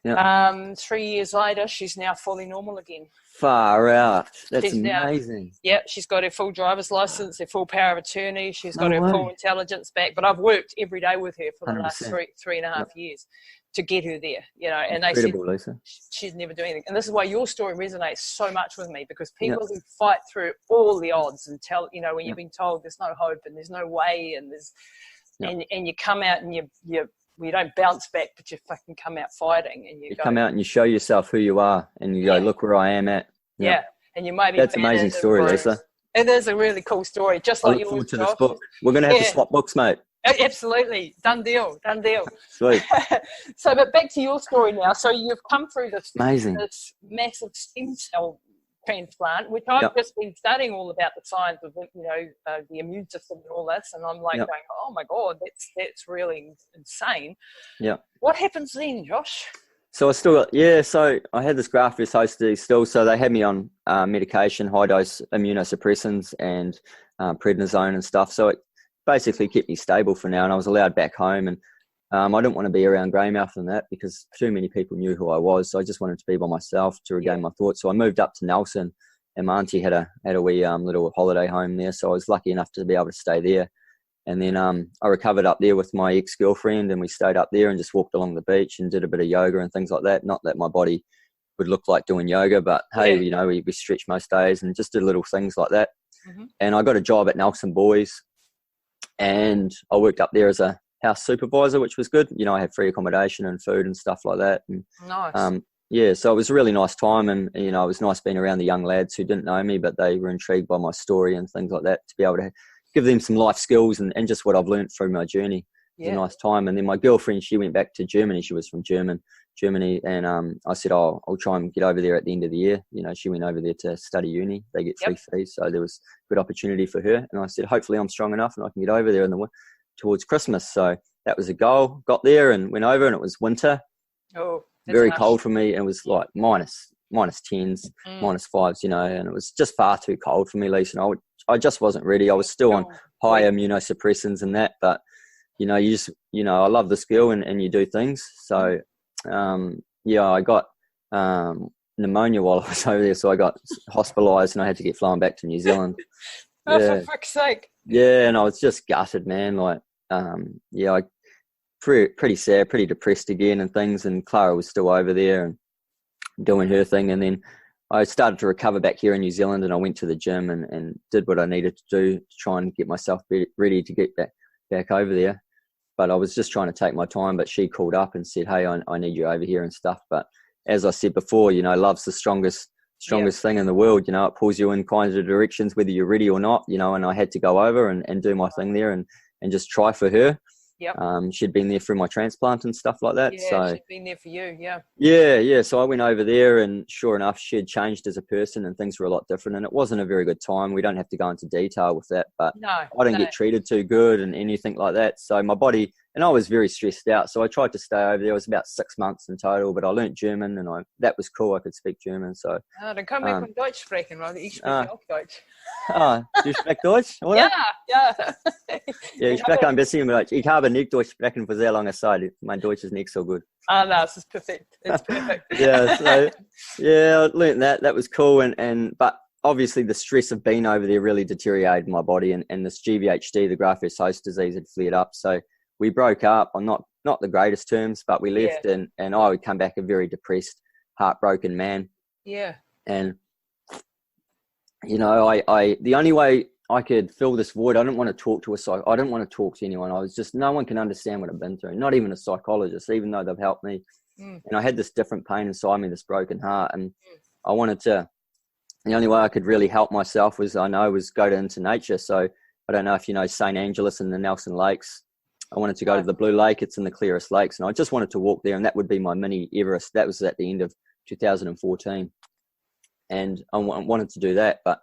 3 years later, she's now fully normal again. Far out. That's amazing. She's got her full driver's license, her full power of attorney. She's got her full intelligence back. But I've worked every day with her for the last 3.5 years to get her there, you know. And they said Lisa, she's never doing anything. And this is why your story resonates so much with me, because people who fight through all the odds and tell, you know, when you've been told there's no hope and there's no way and there's and you come out and you don't bounce back, but you fucking come out fighting, and you come out and you show yourself who you are, and you go, look where I am at. And you maybe that's an amazing story, Lisa. It is a really cool story, just like yours. I look forward to this book. We're going to have to swap books, mate. Absolutely. Done deal. Sweet. So, but back to your story now. So you've come through this massive stem cell transplant, which I've just been studying all about the science of, you know, the immune system and all this, and I'm like going, oh my God, that's really insane. What happens then, Josh? So so I had this graft-versus-host disease still, so they had me on medication, high-dose immunosuppressants and prednisone and stuff, so it basically kept me stable for now, and I was allowed back home, and I didn't want to be around Greymouth and that because too many people knew who I was, so I just wanted to be by myself to regain my thoughts. So I moved up to Nelson, and my auntie had a wee little holiday home there, so I was lucky enough to be able to stay there. And then I recovered up there with my ex-girlfriend, and we stayed up there and just walked along the beach and did a bit of yoga and things like that. Not that my body would look like doing yoga, but hey, you know, we stretch most days and just did little things like that. And I got a job at Nelson Boys, and I worked up there as a house supervisor, which was good. You know, I had free accommodation and food and stuff like that. And, so it was a really nice time, and you know, it was nice being around the young lads who didn't know me, but they were intrigued by my story and things like that, to be able to give them some life skills and just what I've learned through my journey. It was a nice time. And then my girlfriend, she went back to Germany. She was from Germany, and I said, I'll try and get over there at the end of the year. You know, she went over there to study uni. They get free fees, so there was good opportunity for her. And I said, hopefully I'm strong enough and I can get over there towards Christmas. So that was a goal. Got there and went over, and it was winter. Oh, very cold for me. It was like minus 10s, minus 5s, you know, and it was just far too cold for me, Lisa. And I just wasn't ready. I was still on high immunosuppressants and that, but you know, I love the skill and you do things. So, I got pneumonia while I was over there. So I got hospitalised and I had to get flown back to New Zealand. For fuck's sake. Yeah, and I was just gutted, man. Like, pretty sad, pretty depressed again and things. And Clara was still over there and doing her thing. And then I started to recover back here in New Zealand, and I went to the gym and did what I needed to do to try and get myself ready to get back over there. But I was just trying to take my time. But she called up and said, hey, I need you over here and stuff. But as I said before, you know, love's the strongest thing in the world. You know, it pulls you in kinds of directions, whether you're ready or not, you know, and I had to go over and do my thing there and just try for her. Yep. She'd been there through my transplant and stuff like that. Yeah, so she'd been there for you, yeah. Yeah. So I went over there, and sure enough, she had changed as a person and things were a lot different. And it wasn't a very good time. We don't have to go into detail with that, but I didn't get treated too good and anything like that. So my body, and I was very stressed out. So I tried to stay over there. It was about 6 months in total, but I learnt German, and that was cool. I could speak German. So dann können wir Deutsch sprechen, weil ich spreche auch Deutsch. Du sprichst Deutsch, oder? Ja. Ja, ich spreche ein bisschen Deutsch. Ich habe nicht Deutsch sprechen für sehr lange Zeit. Mein Deutsch ist nicht so gut. No, this is perfect. It's perfect. I learnt that. That was cool. But obviously the stress of being over there really deteriorated my body, and this GVHD, the graft-versus-host disease, had flared up. So we broke up on not the greatest terms, but we left, and I would come back a very depressed, heartbroken man. Yeah. And you know, I the only way I could fill this void, I didn't want to talk to I didn't want to talk to anyone. I was just, no one can understand what I've been through, not even a psychologist, even though they've helped me. And I had this different pain inside me, this broken heart, and I wanted to, the only way I could really help myself was go into nature. So I don't know if you know St. Angeles and the Nelson Lakes. I wanted to go to the Blue Lake. It's in the clearest lakes, and I just wanted to walk there, and that would be my mini Everest. That was at the end of 2014, and I wanted to do that. But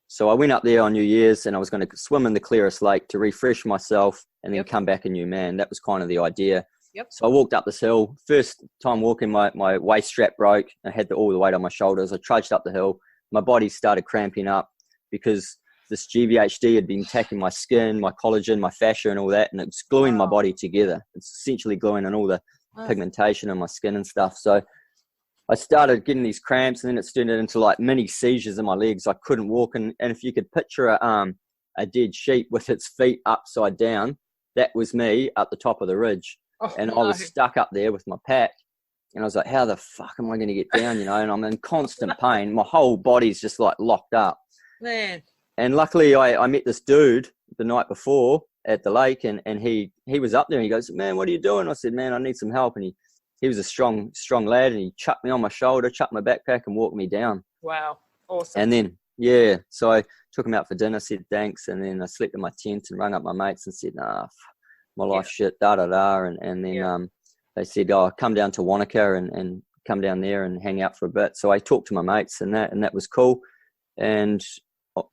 so I went up there on New Year's, and I was going to swim in the clearest lake to refresh myself and then come back a new man. That was kind of the idea. So I walked up this hill. First time walking, my waist strap broke. I had all the weight on my shoulders. I trudged up the hill. My body started cramping up because this GVHD had been attacking my skin, my collagen, my fascia and all that, and it's gluing my body together. It's essentially gluing in all the pigmentation in my skin and stuff. So I started getting these cramps, and then it turned into like mini seizures in my legs. I couldn't walk. And if you could picture a dead sheep with its feet upside down, that was me up the top of the ridge. I was stuck up there with my pack. And I was like, how the fuck am I going to get down, you know? And I'm in constant pain. My whole body's just like locked up. Man. And luckily I met this dude the night before at the lake, and he was up there, and he goes, man, what are you doing? I said, man, I need some help. And he was a strong lad, and he chucked me on my shoulder, chucked my backpack, and walked me down. Wow. Awesome. And then, so I took him out for dinner, said thanks, and then I slept in my tent and rang up my mates and said, my life shit, da-da-da. And then they said, come down to Wanaka and come down there and hang out for a bit. So I talked to my mates and that was cool. And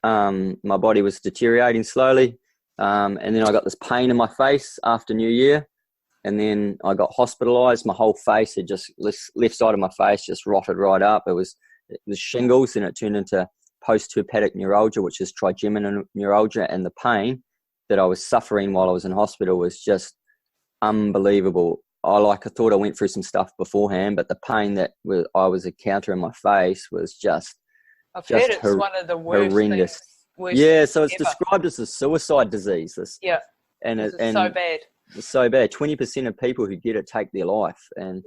my body was deteriorating slowly. And then I got this pain in my face after New Year. And then I got hospitalized. My whole face had just, left side of my face just rotted right up. It was shingles, and it turned into post-herpetic neuralgia, which is trigeminal neuralgia. And the pain that I was suffering while I was in hospital was just unbelievable. I thought I went through some stuff beforehand, but the pain that I was encountering in my face was just I've heard it's one of the worst horrendous. So it's described as a suicide disease. And it's so bad. It's so bad. 20% of people who get it take their life. And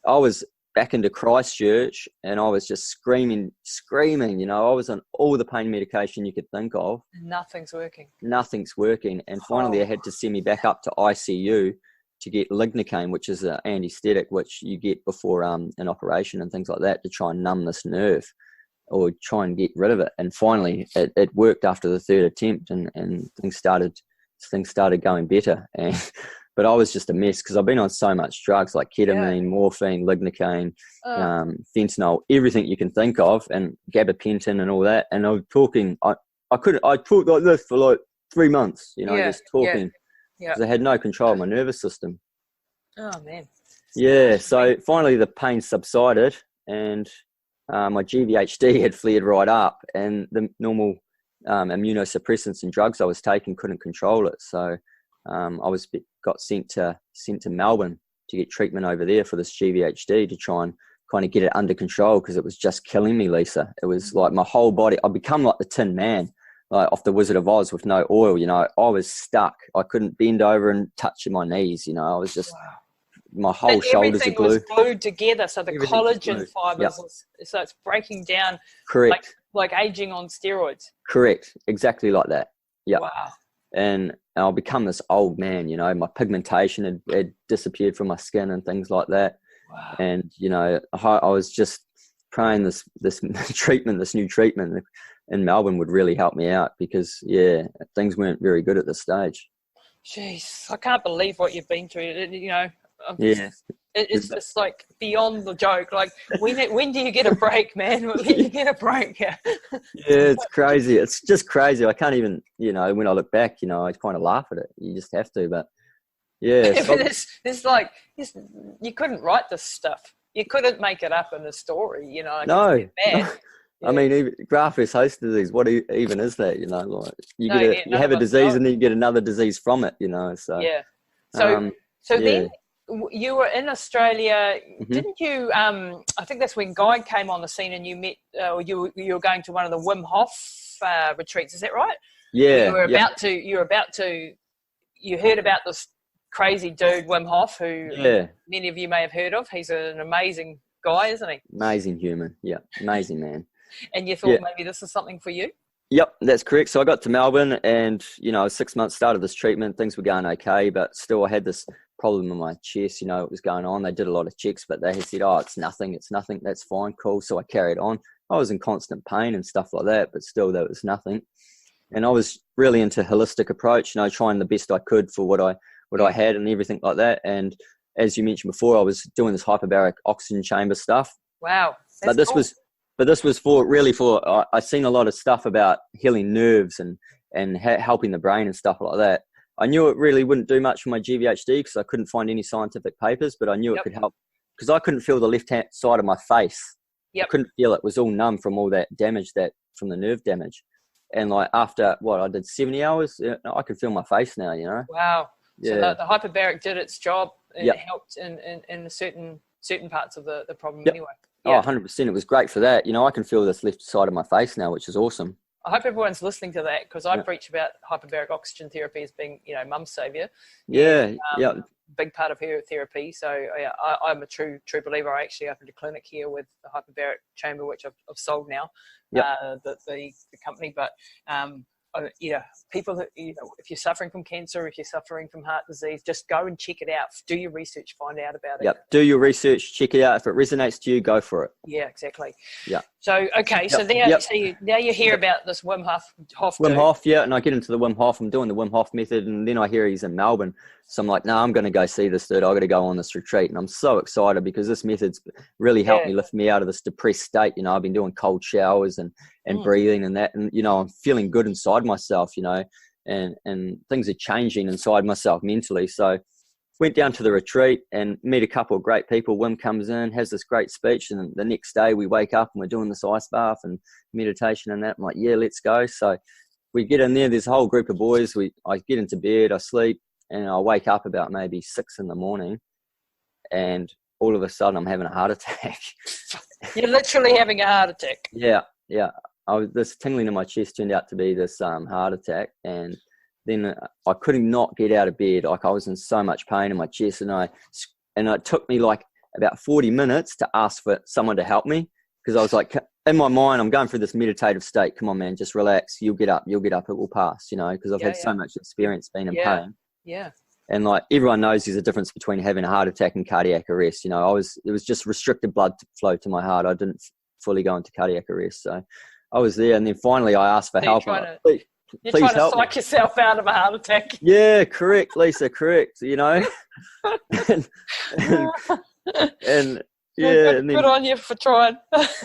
I was back into Christchurch, and I was just screaming. You know, I was on all the pain medication you could think of. Nothing's working. And finally, they had to send me back up to ICU to get lignocaine, which is an anesthetic, which you get before an operation and things like that, to try and numb this nerve or try and get rid of it. And finally, it worked after the third attempt, and things started going better. But I was just a mess because I've been on so much drugs like ketamine, morphine, lignocaine, fentanyl, everything you can think of, and gabapentin and all that. And I was talking, I talked like this for like 3 months, just talking. Because I had no control of my nervous system. Oh, man. Yeah, so finally the pain subsided, and my GVHD had flared right up, and the normal immunosuppressants and drugs I was taking couldn't control it. So I got sent to Melbourne to get treatment over there for this GVHD to try and kind of get it under control, because it was just killing me, Lisa. It was like my whole body. I'd become like the Tin Man, like off the Wizard of Oz with no oil. I was stuck. I couldn't bend over and touch my knees. I was just my whole shoulders are glued. Everything was glued together, so the collagen fibers, so it's breaking down. Correct. Like aging on steroids. Correct. Exactly like that. Yeah. Wow. And I'll become this old man. My pigmentation had disappeared from my skin and things like that. Wow. And I was just praying this new treatment in Melbourne would really help me out, because things weren't very good at this stage. Jeez, I can't believe what you've been through. It's just like beyond the joke. Like, when do you get a break, man? When do you get a break? Yeah, it's crazy. It's just crazy. I can't even, when I look back, I kind of laugh at it. You just have to, but yeah. But you couldn't write this stuff. You couldn't make it up in a story, No. Bad. Yeah. I mean, even graft-versus-host disease, what even is that, like you have a disease and then you get another disease from it, so. Yeah. So then you were in Australia, didn't you, I think that's when Guy came on the scene and you met, you were going to one of the Wim Hof retreats, is that right? Yeah. You heard about this crazy dude, Wim Hof, who many of you may have heard of. He's an amazing guy, isn't he? Amazing human. Yeah. Amazing man. And you thought maybe this is something for you? Yep, that's correct. So I got to Melbourne and, 6 months started this treatment. Things were going okay, but still I had this problem in my chest, it was going on. They did a lot of checks, but they had said, it's nothing. That's fine, cool. So I carried on. I was in constant pain and stuff like that, but still there was nothing. And I was really into holistic approach, trying the best I could for what I had and everything like that. And as you mentioned before, I was doing this hyperbaric oxygen chamber stuff. Wow. But this was for I seen a lot of stuff about healing nerves and helping the brain and stuff like that. I knew it really wouldn't do much for my GVHD because I couldn't find any scientific papers, but I knew it could help because I couldn't feel the left-hand side of my face. I couldn't feel it. It was all numb from all that damage from the nerve damage. And like after I did 70 hours, I could feel my face now, Wow. Yeah. So the hyperbaric did its job and it helped in certain parts of the problem anyway. Yeah. Oh, 100%. It was great for that. I can feel this left side of my face now, which is awesome. I hope everyone's listening to that because I preach about hyperbaric oxygen therapy as being, mum's saviour. Yeah, Big part of her therapy. So I'm a true believer. I actually opened a clinic here with the hyperbaric chamber, which I've sold now, the company. But people that, if you're suffering from cancer, if you're suffering from heart disease, just go and check it out. Do your research, find out about it. Yep. Do your research, check it out. If it resonates to you, go for it. Yeah, exactly. Yeah. So, okay. So now you hear about this Wim Hof. Wim Hof, and I get into the Wim Hof. I'm doing the Wim Hof method, and then I hear he's in Melbourne. So I'm like, no, I'm going to go see this dude. I've got to go on this retreat. And I'm so excited because this method's really helped me lift me out of this depressed state. I've been doing cold showers and breathing and that. And, I'm feeling good inside myself, and things are changing inside myself mentally. So went down to the retreat and met a couple of great people. Wim comes in, has this great speech. And the next day we wake up and we're doing this ice bath and meditation and that. I'm like, yeah, let's go. So we get in there. There's a whole group of boys. I get into bed, I sleep. And I wake up about maybe 6 a.m. and all of a sudden I'm having a heart attack. You're literally having a heart attack. Yeah. This tingling in my chest turned out to be this heart attack. And then I could not get out of bed. Like I was in so much pain in my chest. And it took me like about 40 minutes to ask for someone to help me. Because I was like, in my mind, I'm going through this meditative state. Come on, man, just relax. You'll get up. It will pass, because I've had so much experience being in pain. Yeah. And like everyone knows there's a difference between having a heart attack and cardiac arrest. You know, it was just restricted blood flow to my heart. I didn't fully go into cardiac arrest. So I was there, and then finally I asked for help. You're trying to psych yourself out of a heart attack. Yeah, correct, Lisa, correct. You know, and yeah, and then, good on you for trying.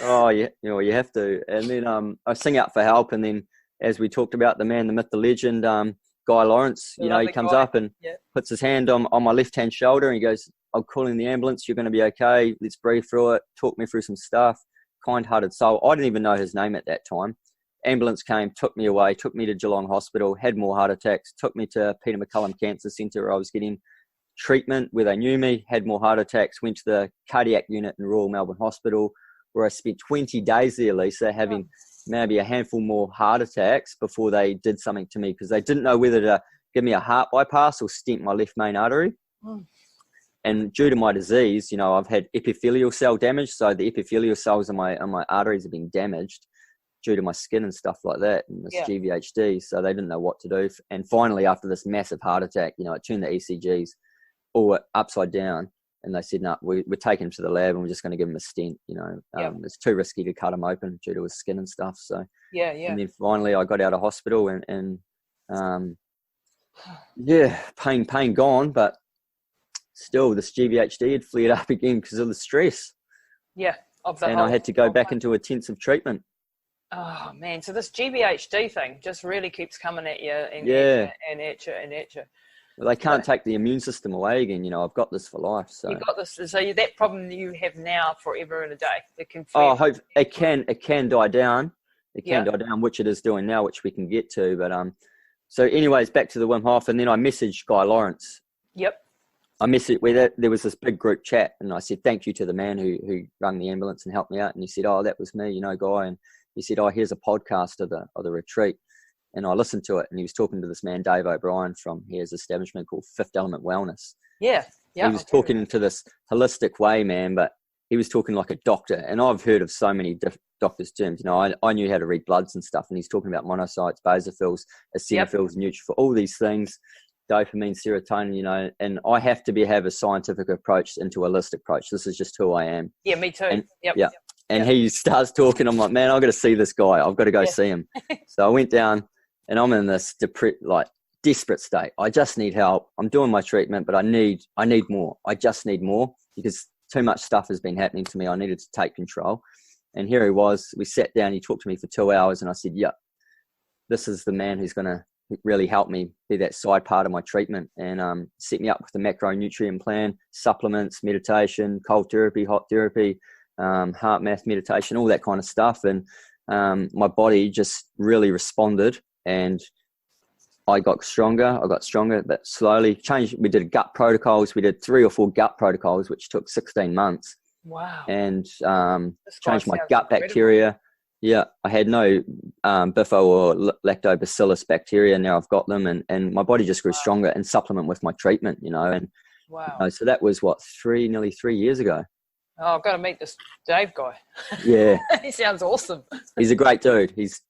Oh yeah, you know, you have to. And then I sing out for help, and then as we talked about, the man, the myth, the legend, Guy Lawrence, you know, he comes up and puts his hand on my left-hand shoulder, and he goes, "I'm calling the ambulance. You're going to be okay. Let's breathe through it. Talk me through some stuff." Kind-hearted soul. I didn't even know his name at that time. Ambulance came, took me away, took me to Geelong Hospital, had more heart attacks, took me to Peter McCullum Cancer Centre where I was getting treatment, where they knew me, had more heart attacks, went to the cardiac unit in Royal Melbourne Hospital, where I spent 20 days there, Lisa, having maybe a handful more heart attacks before they did something to me, because they didn't know whether to give me a heart bypass or stent my left main artery. And due to my disease, you know, I've had epithelial cell damage, so the epithelial cells on my arteries have been damaged due to my skin and stuff like that, and this GVHD, so they didn't know what to do. And finally, after this massive heart attack, you know, it turned the ECGs all upside down, and they said, "No, we're taking him to the lab, and we're just going to give him a stent. You know, it's too risky to cut him open due to his skin and stuff." So And then finally, I got out of hospital, and pain gone, but still, this GVHD had flared up again because of the stress. And I had to go back into intensive treatment. Oh man, so this GVHD thing just really keeps coming at you and at you. Well, they can't take the immune system away again. You know, I've got this for life. So you've got this. So that problem you have now forever and a day. It can. I hope it can die down. It can die down, which it is doing now, which we can get to. But so anyways, back to the Wim Hof, and then I messaged Guy Lawrence. I messaged where there was this big group chat, and I said thank you to the man who rang the ambulance and helped me out. And he said, "Oh, that was me, you know, Guy." And he said, "Oh, here's a podcast of the retreat." And I listened to it, and he was talking to this man, Dave OBrien, from his establishment called Fifth Element Wellness. He was talking into this holistic way, man, but he was talking like a doctor. And I've heard of so many doctors' terms. You know, I knew how to read bloods and stuff, and he's talking about monocytes, basophils, eosinophils, neutrophils, all these things, dopamine, serotonin, you know, and I have to have a scientific approach into a holistic approach. This is just who I am. Yeah, me too. And, And he starts talking. I'm like, man, I've got to see this guy. I've got to go see him. So I went down, and I'm in this desperate state. I just need help. I'm doing my treatment, but I need more. I just need more because too much stuff has been happening to me. I needed to take control. And here he was. We sat down. He talked to me for 2 hours, and I said, "Yep, this is the man who's going to really help me be that side part of my treatment," and set me up with the macronutrient plan, supplements, meditation, cold therapy, hot therapy, heart math, meditation, all that kind of stuff. And my body just really responded, and I got stronger, but slowly changed. We did gut protocols. We did 3 or 4 gut protocols, which took 16 months. Wow. And changed my gut bacteria. Yeah, I had no Bifo or lactobacillus bacteria. Now I've got them, and my body just grew stronger and supplement with my treatment, you know. And you know, so that was nearly 3 years ago. Oh, I've got to meet this Dave guy. Yeah. He sounds awesome. He's a great dude. His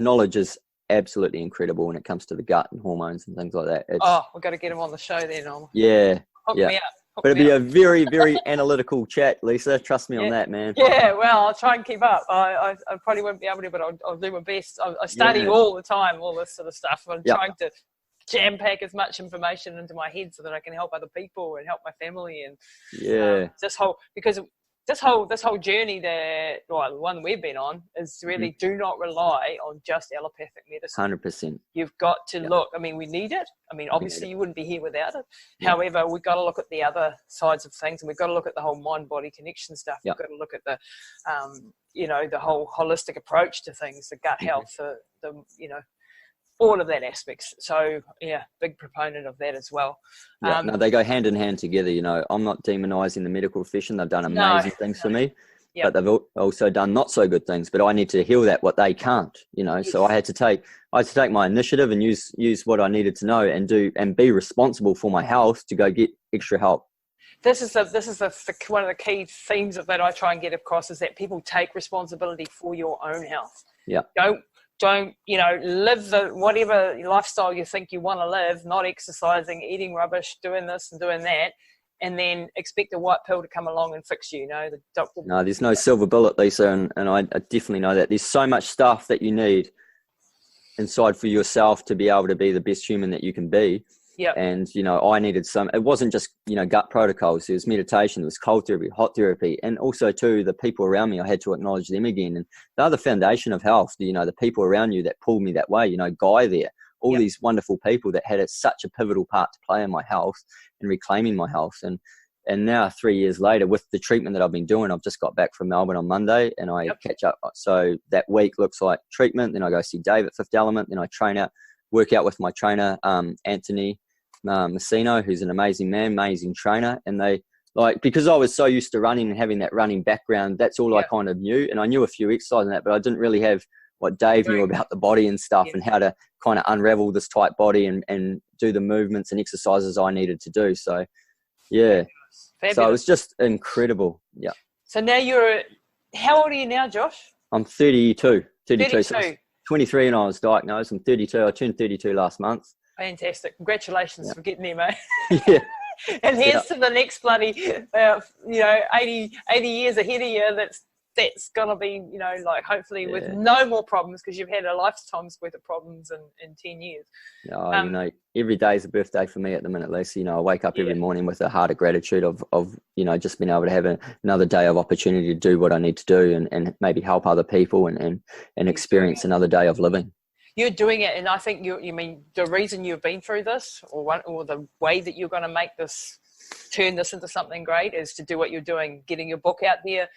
knowledge is absolutely incredible when it comes to the gut and hormones and things like that. We've got to get him on the show then. Hook me up. But it'd be a very, very analytical chat, Lisa. Trust me on that, man. Yeah, well, I'll try and keep up. I probably won't be able to, but I'll do my best. I study all the time, all this sort of stuff. I'm trying to jam pack as much information into my head so that I can help other people and help my family. And this whole journey the one we've been on is really do not rely on just allopathic medicine. 100%. You've got to look. I mean, we need it. I mean, obviously you wouldn't be here without it. However, we've got to look at the other sides of things, and we've got to look at the whole mind-body connection stuff. We've got to look at the, the whole holistic approach to things, the gut health, all of that aspects. So big proponent of that as well. No, they go hand in hand together. You know, I'm not demonizing the medical profession. They've done amazing things for me, but they've also done not so good things. But I need to heal that what they can't. You know, so I had to take my initiative and use what I needed to know and be responsible for my health to go get extra help. This is one of the key themes that I try and get across is that people take responsibility for your own health. Yeah. don't, live the whatever lifestyle you think you want to live, not exercising, eating rubbish, doing this and doing that, and then expect a white pill to come along and fix you. The doctor. No, there's no silver bullet, Lisa, and I definitely know that. There's so much stuff that you need inside for yourself to be able to be the best human that you can be. Yeah. And, I needed it wasn't just, gut protocols. There was meditation, there was cold therapy, hot therapy, and also too, the people around me, I had to acknowledge them again. And they're the foundation of health, the people around you that pulled me that way, Guy there, all these wonderful people that had such a pivotal part to play in my health and reclaiming my health. And now 3 years later, with the treatment that I've been doing, I've just got back from Melbourne on Monday and I catch up. So that week looks like treatment. Then I go see Dave at Fifth Element. Then I work out with my trainer, Anthony Messino, who's an amazing man, amazing trainer. And they because I was so used to running and having that running background, that's all I kind of knew. And I knew a few exercises and that, but I didn't really have what Dave knew about the body and stuff and how to kind of unravel this tight body and do the movements and exercises I needed to do. So, yeah. Fabulous. So it was just incredible. Yeah. So now how old are you now, Josh? I'm 32. So 23 and I was diagnosed. I'm 32. I turned 32 last month. Fantastic. Congratulations for getting there, mate. Yeah. And here's to the next bloody, 80 years ahead of you. That's going to be, hopefully with no more problems, because you've had a lifetime's worth of problems in 10 years. Every day is a birthday for me at the minute, Lisa. I wake up every morning with a heart of gratitude of just being able to have another day of opportunity to do what I need to do and maybe help other people and experience another day of living. You're doing it, and I think you mean the reason you've been through this, or the way that you're going to turn this into something great, is to do what you're doing, getting your book out there,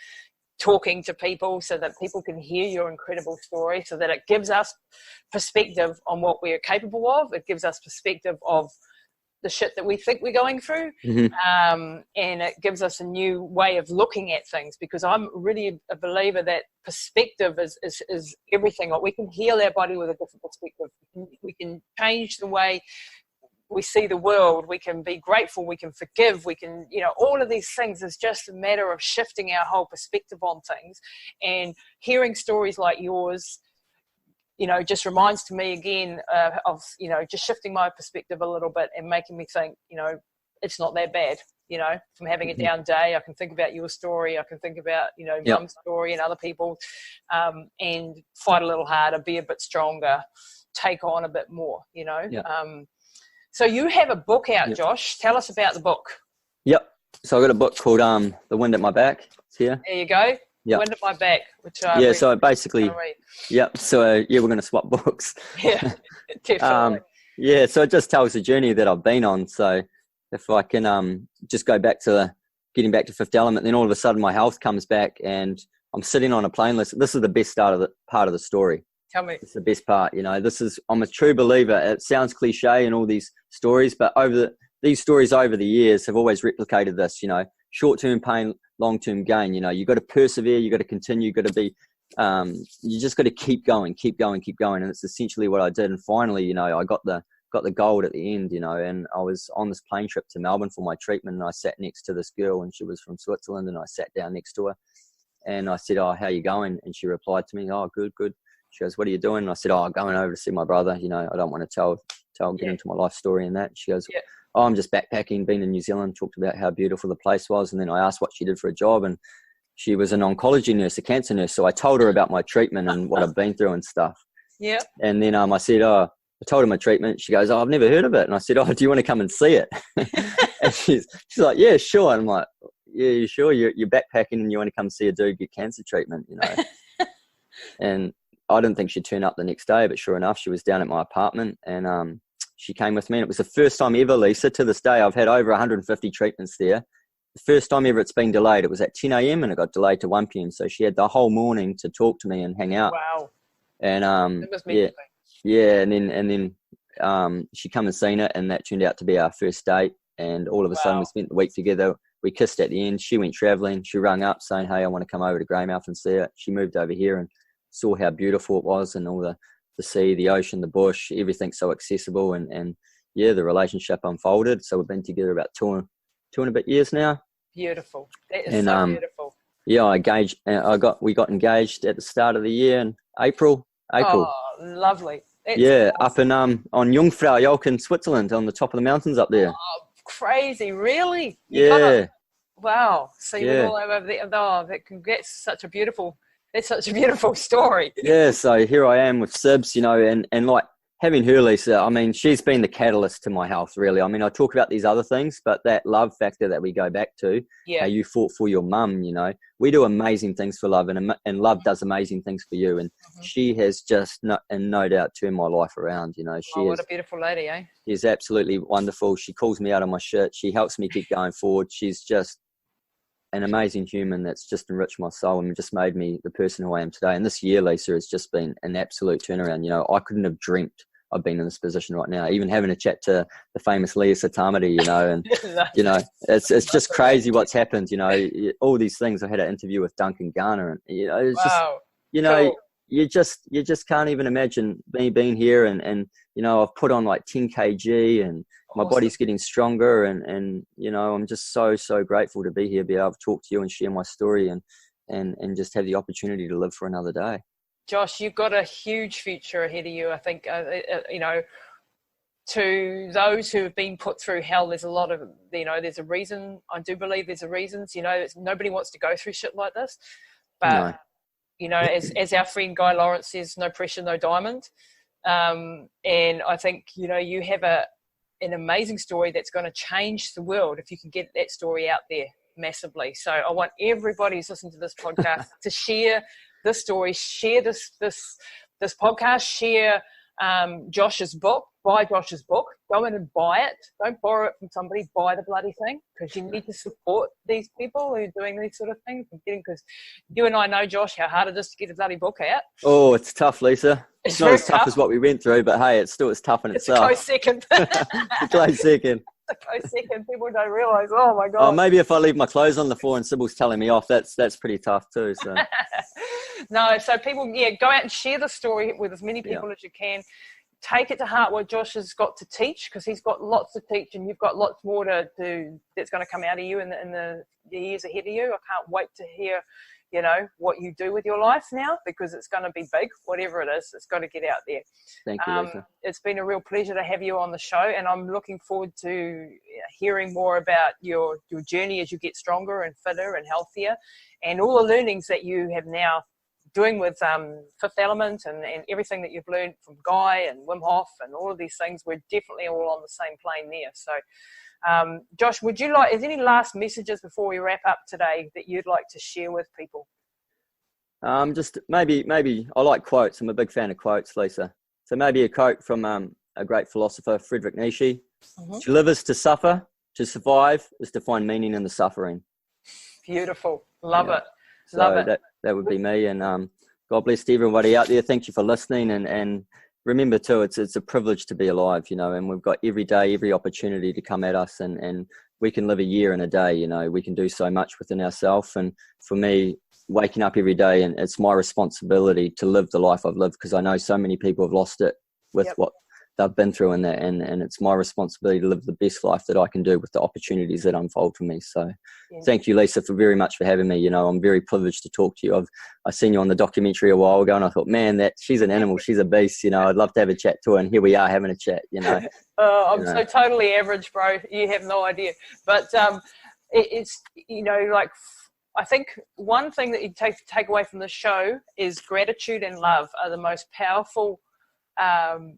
talking to people so that people can hear your incredible story, so that it gives us perspective on what we are capable of. It gives us perspective of the shit that we think we're going through. Mm-hmm. And it gives us a new way of looking at things, because I'm really a believer that perspective is everything. Like, we can heal our body with a different perspective. We can change the way we see the world. We can be grateful. We can forgive. We can, all of these things is just a matter of shifting our whole perspective on things. And hearing stories like yours, just reminds to me again of, just shifting my perspective a little bit and making me think, it's not that bad. From having a down day, I can think about your story. I can think about, Mum's story and other people, and fight a little harder, be a bit stronger, take on a bit more, So you have a book out, Josh. Tell us about the book. Yep. So I got a book called The Wind at My Back. It's here. There you go. Yep. Wind at My Back. Which so basically, So we're going to swap books. Yeah, definitely. So it just tells the journey that I've been on. So if I can just go back to getting back to Fifth Element, then all of a sudden my health comes back and I'm sitting on a plane. This is the best part of the story. Tell me. It's the best part. I'm a true believer. It sounds cliche in all these stories, but these stories over the years have always replicated this, short-term pain, long-term gain. You got to persevere, you got to continue, you got to be, you just got to keep going. And it's essentially what I did. And finally, I got the gold at the end, and I was on this plane trip to Melbourne for my treatment, and I sat next to this girl, and she was from Switzerland, and I sat down next to her and I said, "Oh, how you going?" And she replied to me, "Oh, good. She goes, "What are you doing?" And I said, "Oh, I'm going over to see my brother. I don't want to get into my life story and that." She goes, "Oh, I'm just backpacking, been in New Zealand," talked about how beautiful the place was. And then I asked what she did for a job, and she was an oncology nurse, a cancer nurse. So I told her about my treatment and what I've been through and stuff. Yeah. And then I said, I told her my treatment. She goes, "Oh, I've never heard of it." And I said, "Oh, do you want to come and see it?" And she's like, "Yeah, sure." And I'm like, "Yeah, you sure? You're backpacking and you want to come see a dude get cancer treatment, And I didn't think she'd turn up the next day, but sure enough, she was down at my apartment, and she came with me. And it was the first time ever, Lisa, to this day, I've had over 150 treatments there. The first time ever it's been delayed. It was at 10 a.m. and it got delayed to 1 p.m. So she had the whole morning to talk to me and hang out. Wow. And and then she come and seen it, and that turned out to be our first date. And all of a sudden we spent the week together. We kissed at the end. She went traveling. She rung up saying, "Hey, I want to come over to Greymouth and see it." She moved over here and saw how beautiful it was, and all the sea, the ocean, the bush, everything so accessible. And the relationship unfolded. So we've been together about two and a bit years now. Beautiful. That is so beautiful. Yeah, we got engaged at the start of the year in April. Oh, lovely. That's up in on Jungfrau in Switzerland, on the top of the mountains up there. Oh, crazy, really? Wow. So you went all over there. Oh, that's such a beautiful story. Yeah, so here I am with Sibs, and like having her, Lisa, I mean, she's been the catalyst to my health, really. I mean, I talk about these other things, but that love factor that we go back to, how you fought for your mum, we do amazing things for love, and love does amazing things for you. And she has just, no doubt, turned my life around, What a beautiful lady, eh? She's absolutely wonderful. She calls me out on my shit. She helps me keep going forward. She's just an amazing human that's just enriched my soul and just made me the person who I am today. And this year, Lisa, has just been an absolute turnaround. I couldn't have dreamt I've been in this position right now, even having a chat to the famous Lisa Tamati, and, it's just crazy what's happened, all these things. I had an interview with Duncan Garner, and, it's cool. you just can't even imagine me being here. And I've put on like 10 kg and my body's getting stronger. And I'm just so grateful to be here, be able to talk to you and share my story and just have the opportunity to live for another day. Josh, you've got a huge future ahead of you. I think, to those who have been put through hell, there's a lot of, there's a reason. I do believe there's a reason. Nobody wants to go through shit like this. But, as our friend Guy Lawrence says, no pressure, no diamond. And I think, you have an amazing story that's going to change the world if you can get that story out there massively. So I want everybody who's listening to this podcast to share this story, share this podcast, share Josh's book, buy Josh's book, go in and buy it. Don't borrow it from somebody, buy the bloody thing, because you need to support these people who are doing these sort of things. Because you and I know, Josh, how hard it is to get a bloody book out. Oh, it's tough, Lisa. It's not as tough as what we went through, but hey, it's tough in itself. It's a close second. It's a close second. A close second. People don't realise, oh my God. Oh, maybe if I leave my clothes on the floor and Sybil's telling me off, that's pretty tough too. So no, so people, go out and share the story with as many people as you can. Take it to heart what Josh has got to teach, because he's got lots to teach, and you've got lots more to do that's going to come out of you in the years ahead of you. I can't wait to hear, what you do with your life now, because it's going to be big, whatever it is. It's got to get out there. Thank you, Lisa. It's been a real pleasure to have you on the show, and I'm looking forward to hearing more about your journey as you get stronger and fitter and healthier, and all the learnings that you have now doing with Fifth Element and everything that you've learned from Guy and Wim Hof and all of these things. We're definitely all on the same plane there. So, Josh, is there any last messages before we wrap up today that you'd like to share with people? Just maybe I like quotes. I'm a big fan of quotes, Lisa. So maybe a quote from a great philosopher, Friedrich Nietzsche. To live is to suffer, to survive is to find meaning in the suffering. Beautiful. Love it. So Love it. That would be me. And God bless everybody out there. Thank you for listening. And remember too, it's a privilege to be alive, and we've got every day, every opportunity to come at us, and we can live a year in a day. We can do so much within ourselves. And for me, waking up every day, and it's my responsibility to live the life I've lived, because I know so many people have lost it with what they've been through in that, and it's my responsibility to live the best life that I can do with the opportunities that unfold for me. So thank you, Lisa, for very much for having me. I'm very privileged to talk to you. I seen you on the documentary a while ago, and I thought, man, she's an animal, she's a beast. I'd love to have a chat to her, and here we are having a chat. I'm so totally average, bro. You have no idea. But it's I think one thing that you take away from the show is gratitude and love are the most powerful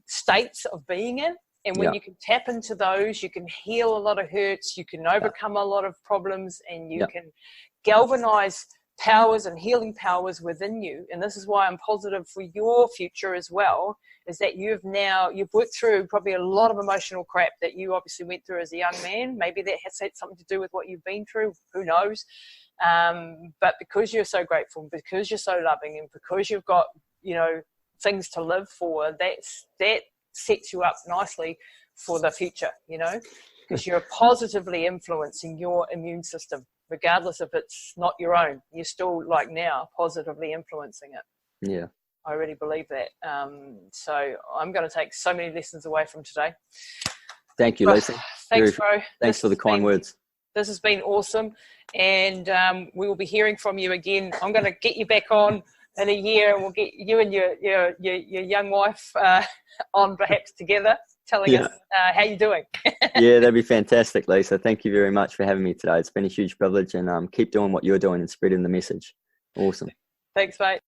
states of being in. And when you can tap into those, you can heal a lot of hurts, you can overcome a lot of problems, and you can galvanize powers and healing powers within you. And this is why I'm positive for your future as well, is that you've worked through probably a lot of emotional crap that you obviously went through as a young man. Maybe that has had something to do with what you've been through, who knows. But because you're so grateful, because you're so loving, and because you've got, things to live for, that sets you up nicely for the future, because you're positively influencing your immune system, regardless if it's not your own. You're still, like now, positively influencing it. Yeah. I really believe that. So I'm going to take so many lessons away from today. Thanks, Lisa. Thanks, bro. Thanks for the kind words. This has been awesome. And we will be hearing from you again. I'm going to get you back on in a year, and we'll get you and your young wife on perhaps together, telling us how you're doing. Yeah, that'd be fantastic, Lisa. Thank you very much for having me today. It's been a huge privilege, and keep doing what you're doing and spreading the message. Awesome. Thanks, mate.